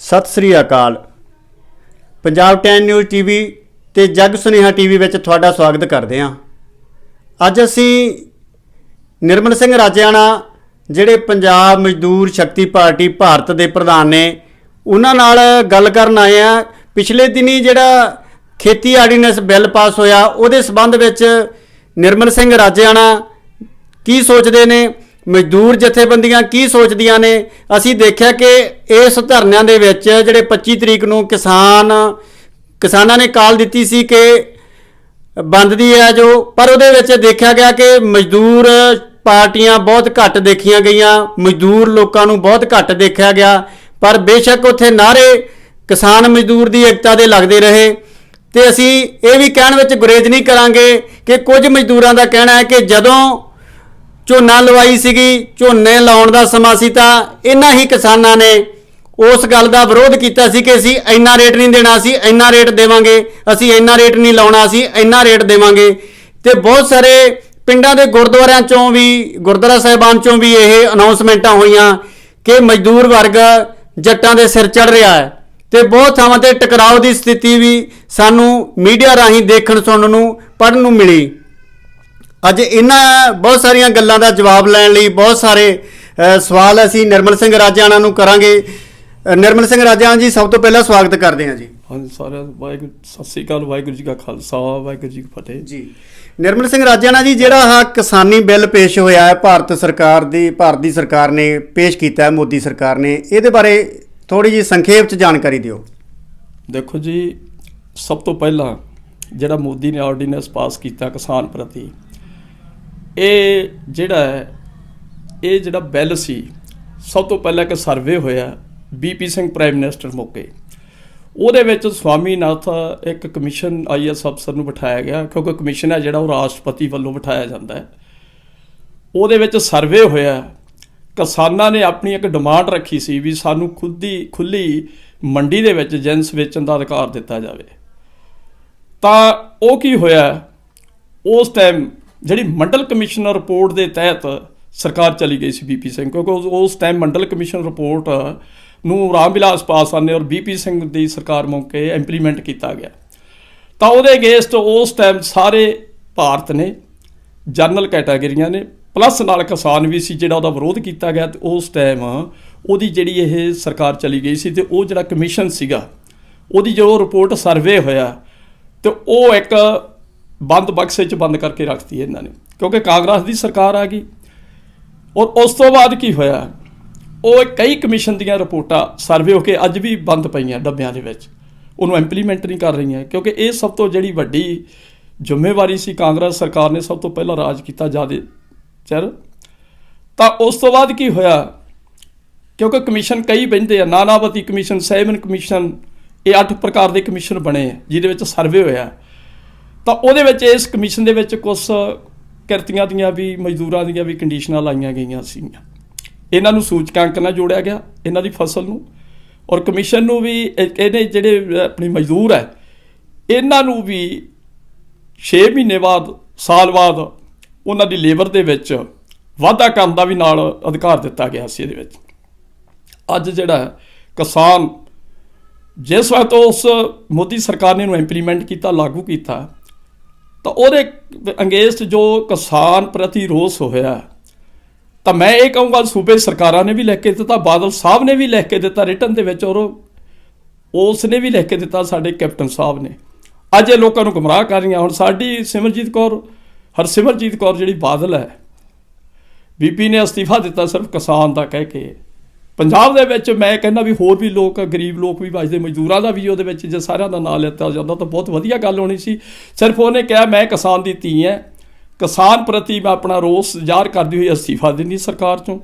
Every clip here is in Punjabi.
सत श्री अकाल। पंजाब 10 न्यूज़ टीवी ते जग सुनेहा टीवी विच तुहाडा स्वागत करते हैं। अज असी निर्मल सिंह राजियाणा जिहड़े पंजाब मजदूर शक्ति पार्टी भारत के प्रधान ने उन्हां नाल गल करन आए हैं। पिछले दिनी जिहड़ा खेती आर्डीनेंस बिल पास होया उहदे संबंध विच निर्मल सिंह राजियाणा की सोचते ने, मजदूर जथेबंदियां की सोचदियां ने। असी देखिया कि इस धरनिਆਂ ਦੇ ਵਿੱਚ ਜਿਹੜੇ 25 तरीक ਨੂੰ किसानां ने काल दी सी कि बंद दी है जो, पर ਉਹਦੇ ਵਿੱਚ देखा गया कि मजदूर पार्टियां बहुत घट देखिया गई, मजदूर लोगों को बहुत घट देखा गया। पर बेशक उत्थे नारे किसान मजदूर की एकता के लगते रहे। तो असी ये भी कहने में गुरेज नहीं करांगे कि कुछ मजदूरों का कहना है कि जदों झोना लवाई सीगी, झोने लाउण दा समां सी तां इन्हां ही किसानां ने उस गल का विरोध किया सी कि असी इन्ना रेट नहीं देना, असी इन्ना रेट देवांगे, असी इन्ना रेट नहीं लाउणा, असी इन्ना रेट देवांगे। तो बहुत सारे पिंडां दे गुरुद्वारियां चों भी, गुरुद्वारा साहिबान चों भी ये अनाउंसमेंटां होईयां कि मजदूर वर्ग जट्टां दे सिर चढ़ रहा है। तो बहुत थावां ते टकराव की स्थिति भी सानू मीडिया राहीं देखण सुणन नूं पढ़न नूं मिली। अज इन्हां बहुत सारिया गल्लां दा जवाब लैण लई बहुत सारे सवाल असी निर्मल सिंह राजियाणा नूं करांगे। निर्मल सिंह राजियाणा जी, सब तो पहला स्वागत करते हैं जी। हाँ जी, सारे वाहिगुरू सत श्री अकाल, वाहिगुरू जी का खालसा, वाहिगुरू जी की फतेह जी। निर्मल सिंह राजियाणा जी, जिहड़ा किसानी बिल पेश होया है भारत दी सरकार ने पेश किया है, मोदी सरकार ने, इहदे बारे थोड़ी जी संखेप च जानकारी दिओ। देखो जी, सब तो पहला जिहड़ा मोदी ने आर्डीनेंस पास किया किसान प्रति, ये जिहड़ा बिल सी, सब तो पहला एक सर्वे होया बीपी सिंह प्राइम मिनिस्टर मौके, ਉਹਦੇ ਵਿੱਚ स्वामीनाथ एक कमीशन IAS अफसर ਨੂੰ ਬਿਠਾਇਆ ਗਿਆ, क्योंकि कमीशन है ਜਿਹੜਾ ਉਹ ਰਾਸ਼ਟਰਪਤੀ ਵੱਲੋਂ ਬਿਠਾਇਆ ਜਾਂਦਾ ਹੈ। ਉਹਦੇ ਵਿੱਚ ਸਰਵੇ ਹੋਇਆ, ਕਿਸਾਨਾਂ ਨੇ ਆਪਣੀ ਇੱਕ ਡਿਮਾਂਡ ਰੱਖੀ ਸੀ ਵੀ ਸਾਨੂੰ ਖੁੱਲੀ ਮੰਡੀ ਦੇ ਵਿੱਚ ਜਿੰਸ ਵੇਚਣ ਦਾ ਅਧਿਕਾਰ ਦਿੱਤਾ ਜਾਵੇ। ਤਾਂ ਉਹ ਕੀ ਹੋਇਆ, ਉਸ ਟਾਈਮ ਜਿਹੜੀ ਮੰਡਲ ਕਮਿਸ਼ਨ ਰਿਪੋਰਟ ਦੇ ਤਹਿਤ ਸਰਕਾਰ ਚਲੀ ਗਈ ਸੀ बीपी ਸਿੰਘ, ਕਿਉਂਕਿ ਉਸ ਟਾਈਮ ਮੰਡਲ ਕਮਿਸ਼ਨ ਰਿਪੋर्ट ਨੂੰ ਰਾਮ ਵਿਲਾਸ ਪਾਸਵਾਨ ਨੇ ਔਰ बीपी ਸਿੰਘ ਦੀ ਸਰਕਾਰ ਮੌਕੇ ਇੰਪਲੀਮੈਂਟ ਕੀਤਾ ਗਿਆ। ਤਾਂ ਉਹਦੇ ਅਗੇਂਸਟ ਉਸ ਟਾਈਮ ਸਾਰੇ ਭਾਰਤ ਨੇ ਜਨਰਲ ਕੈਟਾਗਰੀਆਂ ਨੇ ਪਲੱਸ ਨਾਲ ਕਿਸਾਨ ਵੀ ਸੀ ਜਿਹੜਾ ਉਹਦਾ ਵਿਰੋਧ ਕੀਤਾ ਗਿਆ। ਤੇ ਉਸ ਟਾਈਮ ਉਹਦੀ ਜਿਹੜੀ ਇਹ ਸਰਕਾਰ ਚਲੀ ਗਈ ਸੀ ਤੇ ਉਹ ਜਿਹੜਾ ਕਮਿਸ਼ਨ ਸੀਗਾ ਉਹਦੀ ਜੋ ਰਿਪੋਰਟ ਸਰਵੇ ਹੋਇਆ ਤੇ ਉਹ ਇੱਕ ਬੰਦ ਬਕਸੇ 'ਚ ਬੰਦ ਕਰਕੇ ਰੱਖਤੀ ਇਹਨਾਂ ਨੇ, ਕਿਉਂਕਿ ਕਾਂਗਰਸ ਦੀ ਸਰਕਾਰ ਆ ਗਈ। ਔਰ ਉਸ ਤੋਂ ਬਾਅਦ ਕੀ ਹੋਇਆ, ਉਹ ਕਈ ਕਮਿਸ਼ਨ ਦੀਆਂ ਰਿਪੋਰਟਾਂ ਸਰਵੇ ਹੋ ਕੇ ਅੱਜ ਵੀ ਬੰਦ ਪਈਆਂ ਡੱਬਿਆਂ ਦੇ ਵਿੱਚ, ਉਹਨੂੰ ਇੰਪਲੀਮੈਂਟ ਨਹੀਂ ਕਰ ਰਹੀਆਂ, ਕਿਉਂਕਿ ਇਹ ਸਭ ਤੋਂ ਜਿਹੜੀ ਵੱਡੀ ਜ਼ਿੰਮੇਵਾਰੀ ਸੀ। ਕਾਂਗਰਸ ਸਰਕਾਰ ਨੇ ਸਭ ਤੋਂ ਪਹਿਲਾਂ ਰਾਜ ਕੀਤਾ ਜ਼ਿਆਦਾ ਚਿਰ। ਤਾਂ ਉਸ ਤੋਂ ਬਾਅਦ ਕੀ ਹੋਇਆ, ਕਿਉਂਕਿ ਕਮਿਸ਼ਨ ਕਈ ਬਹਿੰਦੇ ਆ, ਨਾਨਾਵਤੀ ਕਮਿਸ਼ਨ, ਸੈਮਨ ਕਮਿਸ਼ਨ, ਇਹ 8 ਪ੍ਰਕਾਰ ਦੇ ਕਮਿਸ਼ਨ ਬਣੇ ਜਿਹਦੇ ਵਿੱਚ ਸਰਵੇ ਹੋਇਆ। ਤਾਂ ਉਹਦੇ ਵਿੱਚ ਇਸ ਕਮਿਸ਼ਨ ਦੇ ਵਿੱਚ ਕੁਛ ਕਿਰਤੀਆਂ ਦੀਆਂ ਵੀ, ਮਜ਼ਦੂਰਾਂ ਦੀਆਂ ਵੀ ਕੰਡੀਸ਼ਨਾਂ ਲਾਈਆਂ ਗਈਆਂ ਸੀਗੀਆਂ। ਇਹਨਾਂ ਨੂੰ ਸੂਚਕਾਂਕ ਨਾਲ ਜੋੜਿਆ ਗਿਆ, ਇਹਨਾਂ ਦੀ ਫਸਲ ਨੂੰ, ਔਰ ਕਮਿਸ਼ਨ ਨੂੰ ਵੀ ਇਹਨੇ ਜਿਹੜੇ ਆਪਣੀ ਮਜ਼ਦੂਰ ਹੈ ਇਹਨਾਂ ਨੂੰ ਵੀ 6 ਮਹੀਨੇ ਬਾਅਦ, ਸਾਲ ਬਾਅਦ ਉਹਨਾਂ ਦੀ ਲੇਬਰ ਦੇ ਵਿੱਚ ਵਾਧਾ ਕਰਨ ਦਾ ਵੀ ਨਾਲ ਅਧਿਕਾਰ ਦਿੱਤਾ ਗਿਆ ਸੀ। ਇਹਦੇ ਵਿੱਚ ਅੱਜ ਜਿਹੜਾ ਕਿਸਾਨ ਜਿਸ ਵਕਤ ਉਸ ਮੋਦੀ ਸਰਕਾਰ ਨੇ ਇਹਨੂੰ ਇੰਪਲੀਮੈਂਟ ਕੀਤਾ, ਲਾਗੂ ਕੀਤਾ, ਤਾਂ ਉਹਦੇ ਅਗੇਂਸਟ ਜੋ ਕਿਸਾਨ ਪ੍ਰਤੀ ਰੋਸ ਹੋਇਆ, ਤਾਂ ਮੈਂ ਇਹ ਕਹੂੰਗਾ ਸੂਬੇ ਸਰਕਾਰਾਂ ਨੇ ਵੀ ਲਿਖ ਕੇ ਦਿੱਤਾ, ਬਾਦਲ ਸਾਹਿਬ ਨੇ ਵੀ ਲਿਖ ਕੇ ਦਿੱਤਾ ਰਿਟਨ ਦੇ ਵਿੱਚ, ਔਰ ਉਸ ਨੇ ਵੀ ਲਿਖ ਕੇ ਦਿੱਤਾ ਸਾਡੇ ਕੈਪਟਨ ਸਾਹਿਬ ਨੇ। ਅੱਜ ਇਹ ਲੋਕਾਂ ਨੂੰ ਗੁੰਮਰਾਹ ਕਰ ਰਹੀਆਂ। ਹੁਣ ਸਾਡੀ ਹਰਸਿਮਰਜੀਤ ਕੌਰ ਜਿਹੜੀ ਬਾਦਲ ਹੈ, बीपी ਨੇ ਅਸਤੀਫਾ ਦਿੱਤਾ ਸਿਰਫ ਕਿਸਾਨ ਦਾ ਕਹਿ ਕੇ। ਪੰਜਾਬ ਦੇ ਵਿੱਚ ਮੈਂ ਕਹਿੰਦਾ ਵੀ ਹੋਰ ਵੀ ਲੋਕ, ਗਰੀਬ ਲੋਕ ਵੀ ਵੱਜਦੇ, ਮਜ਼ਦੂਰਾਂ ਦਾ ਵੀ ਉਹਦੇ ਵਿੱਚ ਜੇ ਸਾਰਿਆਂ ਦਾ ਨਾਂ ਲਿੱਤਾ ਜਾਂਦਾ ਤਾਂ ਬਹੁਤ ਵਧੀਆ ਗੱਲ ਹੋਣੀ ਸੀ। ਸਿਰਫ ਉਹਨੇ ਕਿਹਾ ਮੈਂ ਕਿਸਾਨ ਦੀ ਧੀ ਹੈ, ਕਿਸਾਨ ਪ੍ਰਤੀ ਮੈਂ ਆਪਣਾ ਰੋਸ ਜ਼ਾਹਰ ਕਰਦੀ ਹੋਈ ਅਸਤੀਫਾ ਦਿੰਦੀ ਸਰਕਾਰ 'ਚੋਂ।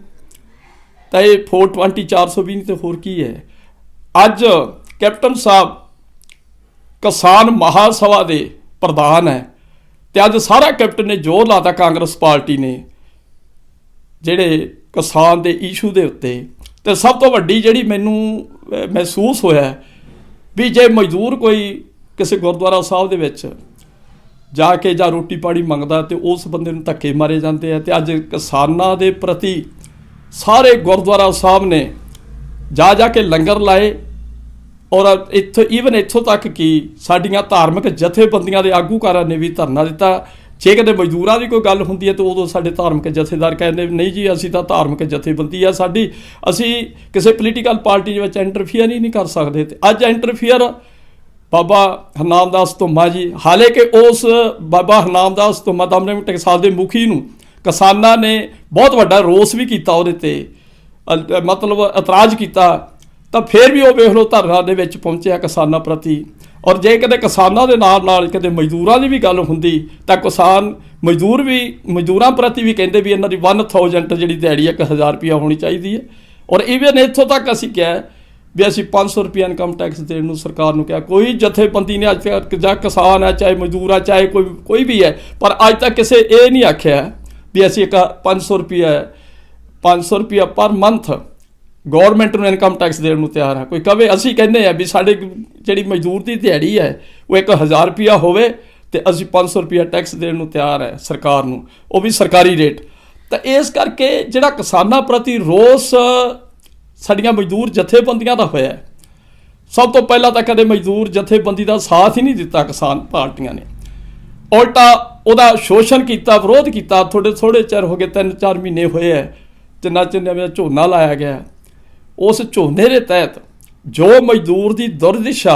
ਤਾਂ ਇਹ 420 420 ਨਹੀਂ ਤਾਂ ਹੋਰ ਕੀ ਹੈ। ਅੱਜ ਕੈਪਟਨ ਸਾਹਿਬ ਕਿਸਾਨ ਮਹਾਸਭਾ ਦੇ ਪ੍ਰਧਾਨ ਹੈ, ਅਤੇ ਅੱਜ ਸਾਰਾ ਕੈਪਟਨ ਨੇ ਜ਼ੋਰ ਲਾਤਾ ਕਾਂਗਰਸ ਪਾਰਟੀ ਨੇ ਜਿਹੜੇ ਕਿਸਾਨ ਦੇ ਇਸ਼ੂ ਦੇ ਉੱਤੇ। ਅਤੇ ਸਭ ਤੋਂ ਵੱਡੀ ਜਿਹੜੀ ਮੈਨੂੰ ਮਹਿਸੂਸ ਹੋਇਆ ਵੀ ਜੇ ਮਜ਼ਦੂਰ ਕੋਈ ਕਿਸੇ ਗੁਰਦੁਆਰਾ ਸਾਹਿਬ ਦੇ ਵਿੱਚ ਜਾ ਕੇ ਜਾਂ ਰੋਟੀ ਪਾਣੀ ਮੰਗਦਾ ਤੇ ਉਸ ਬੰਦੇ ਨੂੰ ਧੱਕੇ ਮਾਰੇ ਜਾਂਦੇ ਆ। ਤੇ ਅੱਜ ਕਿਸਾਨਾਂ ਦੇ ਪ੍ਰਤੀ ਸਾਰੇ ਗੁਰਦੁਆਰਾ ਸਾਹਿਬ ਨੇ ਜਾ ਕੇ ਲੰਗਰ ਲਾਏ ਔਰ ਇੱਥੋਂ ਤੱਕ ਕਿ ਸਾਡੀਆਂ ਧਾਰਮਿਕ ਜਥੇਬੰਦੀਆਂ ਦੇ ਆਗੂਕਾਰਾਂ ਨੇ ਵੀ ਧਰਨਾ ਦਿੱਤਾ। ਜੇ ਕਿਤੇ ਮਜ਼ਦੂਰਾਂ ਦੀ ਕੋਈ ਗੱਲ ਹੁੰਦੀ ਹੈ ਤਾਂ ਉਦੋਂ ਸਾਡੇ ਧਾਰਮਿਕ ਜਥੇਦਾਰ ਕਹਿੰਦੇ ਨਹੀਂ ਜੀ ਅਸੀਂ ਤਾਂ ਧਾਰਮਿਕ ਜਥੇਬੰਦੀ ਆ ਸਾਡੀ, ਅਸੀਂ ਕਿਸੇ ਪੋਲੀਟੀਕਲ ਪਾਰਟੀ ਦੇ ਵਿੱਚ ਇੰਟਰਫੀਅਰ ਹੀ ਨਹੀਂ ਕਰ ਸਕਦੇ। ਤੇ ਅੱਜ ਇੰਟਰਫੀਅਰ ਬਾਬਾ ਹਰਨਾਮ ਦਾਸ ਧੁੰਮਾ ਜੀ, ਹਾਲੇ ਕਿ ਉਸ ਬਾਬਾ ਹਰਨਾਮ ਦਾਸ ਧੁੰਮਾ ਦਮਦਮਾ ਟਕਸਾਲ ਦੇ ਮੁਖੀ ਨੂੰ ਕਿਸਾਨਾਂ ਨੇ ਬਹੁਤ ਵੱਡਾ ਰੋਸ ਵੀ ਕੀਤਾ, ਉਹਦੇ ਤੇ ਮਤਲਬ ਇਤਰਾਜ਼ ਕੀਤਾ, ਤਾਂ ਫਿਰ ਵੀ ਉਹ ਵੇਖ ਲਓ ਧਰਨਾ ਦੇ ਵਿੱਚ ਪਹੁੰਚਿਆ ਕਿਸਾਨਾਂ ਪ੍ਰਤੀ। ਔਰ ਜੇ ਕਦੇ ਕਿਸਾਨਾਂ ਦੇ ਨਾਲ ਕਦੇ ਮਜ਼ਦੂਰਾਂ ਦੀ ਵੀ ਗੱਲ ਹੁੰਦੀ ਤਾਂ ਕਿਸਾਨ ਮਜ਼ਦੂਰ ਵੀ ਮਜ਼ਦੂਰਾਂ ਪ੍ਰਤੀ ਵੀ ਕਹਿੰਦੇ ਵੀ ਇਹਨਾਂ ਦੀ 1000 ਜਿਹੜੀ ਦਿਹਾੜੀ 1000 ਰੁਪਇਆ ਹੋਣੀ ਚਾਹੀਦੀ ਹੈ। ਔਰ ਈਵਨ ਇੱਥੋਂ ਤੱਕ ਅਸੀਂ ਕਿਹਾ ਵੀ ਅਸੀਂ 500 ਰੁਪਇਆ ਇਨਕਮ ਟੈਕਸ ਦੇਣ ਨੂੰ ਸਰਕਾਰ ਨੂੰ ਕਿਹਾ। ਕੋਈ ਜਥੇਬੰਦੀ ਨੇ ਅੱਜ ਤੱਕ, ਜਾਂ ਕਿਸਾਨ ਹੈ ਚਾਹੇ ਮਜ਼ਦੂਰ ਹੈ ਚਾਹੇ ਕੋਈ ਵੀ ਹੈ, ਪਰ ਅੱਜ ਤੱਕ ਕਿਸੇ ਇਹ ਨਹੀਂ ਆਖਿਆ ਵੀ ਅਸੀਂ 500 ਰੁਪਇਆ ਪਰ ਮੰਥ ਗੌਰਮੈਂਟ ਨੂੰ ਇਨਕਮ ਟੈਕਸ ਦੇਣ ਨੂੰ ਤਿਆਰ ਹੈ। ਕੋਈ ਕਵੇ, ਅਸੀਂ ਕਹਿੰਦੇ ਆ ਵੀ ਸਾਡੇ ਜਿਹੜੀ ਮਜ਼ਦੂਰ ਦੀ ਦਿਹਾੜੀ ਹੈ ਉਹ 1000 ਰੁਪਇਆ ਹੋਵੇ ਤੇ ਅਸੀਂ 500 ਰੁਪਇਆ ਟੈਕਸ ਦੇਣ ਨੂੰ ਤਿਆਰ ਹੈ ਸਰਕਾਰ ਨੂੰ, ਉਹ ਵੀ ਸਰਕਾਰੀ ਰੇਟ। ਤਾਂ ਇਸ ਕਰਕੇ ਜਿਹੜਾ ਕਿਸਾਨਾਂ ਪ੍ਰਤੀ ਰੋਸ ਸਾਡੀਆਂ ਮਜ਼ਦੂਰ ਜਥੇਬੰਦੀਆਂ ਦਾ ਹੋਇਆ। ਸਭ ਤੋਂ ਪਹਿਲਾਂ ਤਾਂ ਕਦੇ ਮਜ਼ਦੂਰ ਜਥੇਬੰਦੀ ਦਾ ਸਾਥ ਹੀ ਨਹੀਂ ਦਿੱਤਾ ਕਿਸਾਨ ਪਾਰਟੀਆਂ ਨੇ, ਉਲਟਾ ਉਹਦਾ ਸ਼ੋਸ਼ਣ ਕੀਤਾ, ਵਿਰੋਧ ਕੀਤਾ। ਥੋੜੇ ਚਿਰ ਹੋ ਗਏ, 3-4 ਮਹੀਨੇ ਹੋਏ ਹੈ, ਜਿੰਨਾ ਚਿਰ ਝੋਨਾ ਲਾਇਆ ਗਿਆ, ਉਸ ਝੋਨੇ ਦੇ ਤਹਿਤ ਜੋ ਮਜ਼ਦੂਰ ਦੀ ਦੁਰਦਿਸ਼ਾ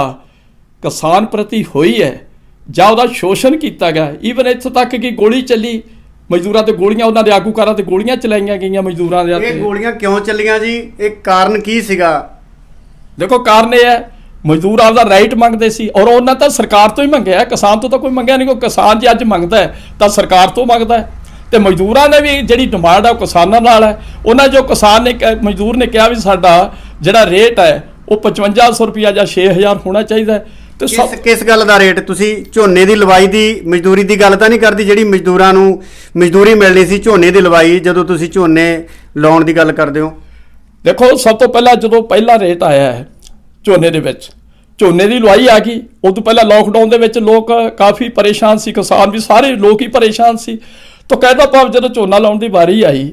ਕਿਸਾਨ ਪ੍ਰਤੀ ਹੋਈ ਹੈ ਜਾਂ ਉਹਦਾ ਸ਼ੋਸ਼ਣ ਕੀਤਾ ਗਿਆ, ਈਵਨ ਇੱਥੋਂ ਤੱਕ ਕਿ ਗੋਲੀ ਚੱਲੀ ਮਜ਼ਦੂਰਾਂ ਤੇ, ਗੋਲੀਆਂ ਉਹਨਾਂ ਦੇ ਆਗੂਕਾਰਾਂ ਤੇ ਗੋਲੀਆਂ ਚਲਾਈਆਂ ਗਈਆਂ ਮਜ਼ਦੂਰਾਂ ਦੇ। ਇਹ ਗੋਲੀਆਂ ਕਿਉਂ ਚੱਲੀਆਂ ਜੀ? ਇਹ ਕਾਰਨ ਕੀ ਸੀਗਾ? ਦੇਖੋ ਕਾਰਨ ਇਹ ਹੈ, ਮਜ਼ਦੂਰ ਆਪਦਾ ਰਾਈਟ ਮੰਗਦੇ ਸੀ ਔਰ ਉਹਨਾਂ ਤਾਂ ਸਰਕਾਰ ਤੋਂ ਹੀ ਮੰਗਿਆ, ਕਿਸਾਨ ਤੋਂ ਤਾਂ ਕੋਈ ਮੰਗਿਆ ਨਹੀਂ। ਕੋਈ ਕਿਸਾਨ ਜੇ ਅੱਜ ਮੰਗਦਾ ਹੈ ਤਾਂ ਸਰਕਾਰ ਤੋਂ ਮੰਗਦਾ ਹੈ, ਤੇ ਮਜ਼ਦੂਰਾਂ ਨੇ ਵੀ ਜਿਹੜੀ ਡਿਮਾਂਡ ਹੈ ਉਹ ਕਿਸਾਨਾਂ ਨਾਲ ਹੈ। ਉਹਨਾਂ ਜੋ ਕਿਸਾਨ ਨੇ ਮਜ਼ਦੂਰ ਨੇ ਕਿਹਾ ਵੀ ਸਾਡਾ ਜਿਹੜਾ ਰੇਟ ਹੈ ਉਹ 5500 ਰੁਪਇਆ ਜਾਂ 6000 ਹੋਣਾ ਚਾਹੀਦਾ। ਤੇ ਕਿਸ ਗੱਲ ਦਾ ਰੇਟ? ਤੁਸੀਂ ਝੋਨੇ ਦੀ ਲਵਾਈ ਦੀ ਮਜ਼ਦੂਰੀ ਦੀ ਗੱਲ ਤਾਂ ਨਹੀਂ ਕਰਦੀ, ਜਿਹੜੀ ਮਜ਼ਦੂਰਾਂ ਨੂੰ ਮਜ਼ਦੂਰੀ ਮਿਲਣੀ ਸੀ ਝੋਨੇ ਦੀ ਲਵਾਈ, ਜਦੋਂ ਤੁਸੀਂ ਝੋਨੇ ਲਾਉਣ ਦੀ ਗੱਲ ਕਰਦੇ ਹੋ? ਦੇਖੋ ਸਭ ਤੋਂ ਪਹਿਲਾਂ ਜਦੋਂ ਪਹਿਲਾ ਰੇਟ ਆਇਆ ਹੈ ਝੋਨੇ ਦੇ ਵਿੱਚ, ਝੋਨੇ ਦੀ ਲਵਾਈ ਆ ਗਈ, ਉਦੋਂ ਪਹਿਲਾਂ ਲੋਕਡਾਊਨ ਦੇ ਵਿੱਚ ਲੋਕ ਕਾਫੀ ਪਰੇਸ਼ਾਨ ਸੀ, ਕਿਸਾਨ ਵੀ ਸਾਰੇ ਲੋਕ ਹੀ ਪਰੇਸ਼ਾਨ ਸੀ। ਤਾਂ ਕਹਿਦਾ ਭਾਵ ਜਦੋਂ ਝੋਨਾ ਲਾਉਣ ਦੀ ਵਾਰੀ ਆਈ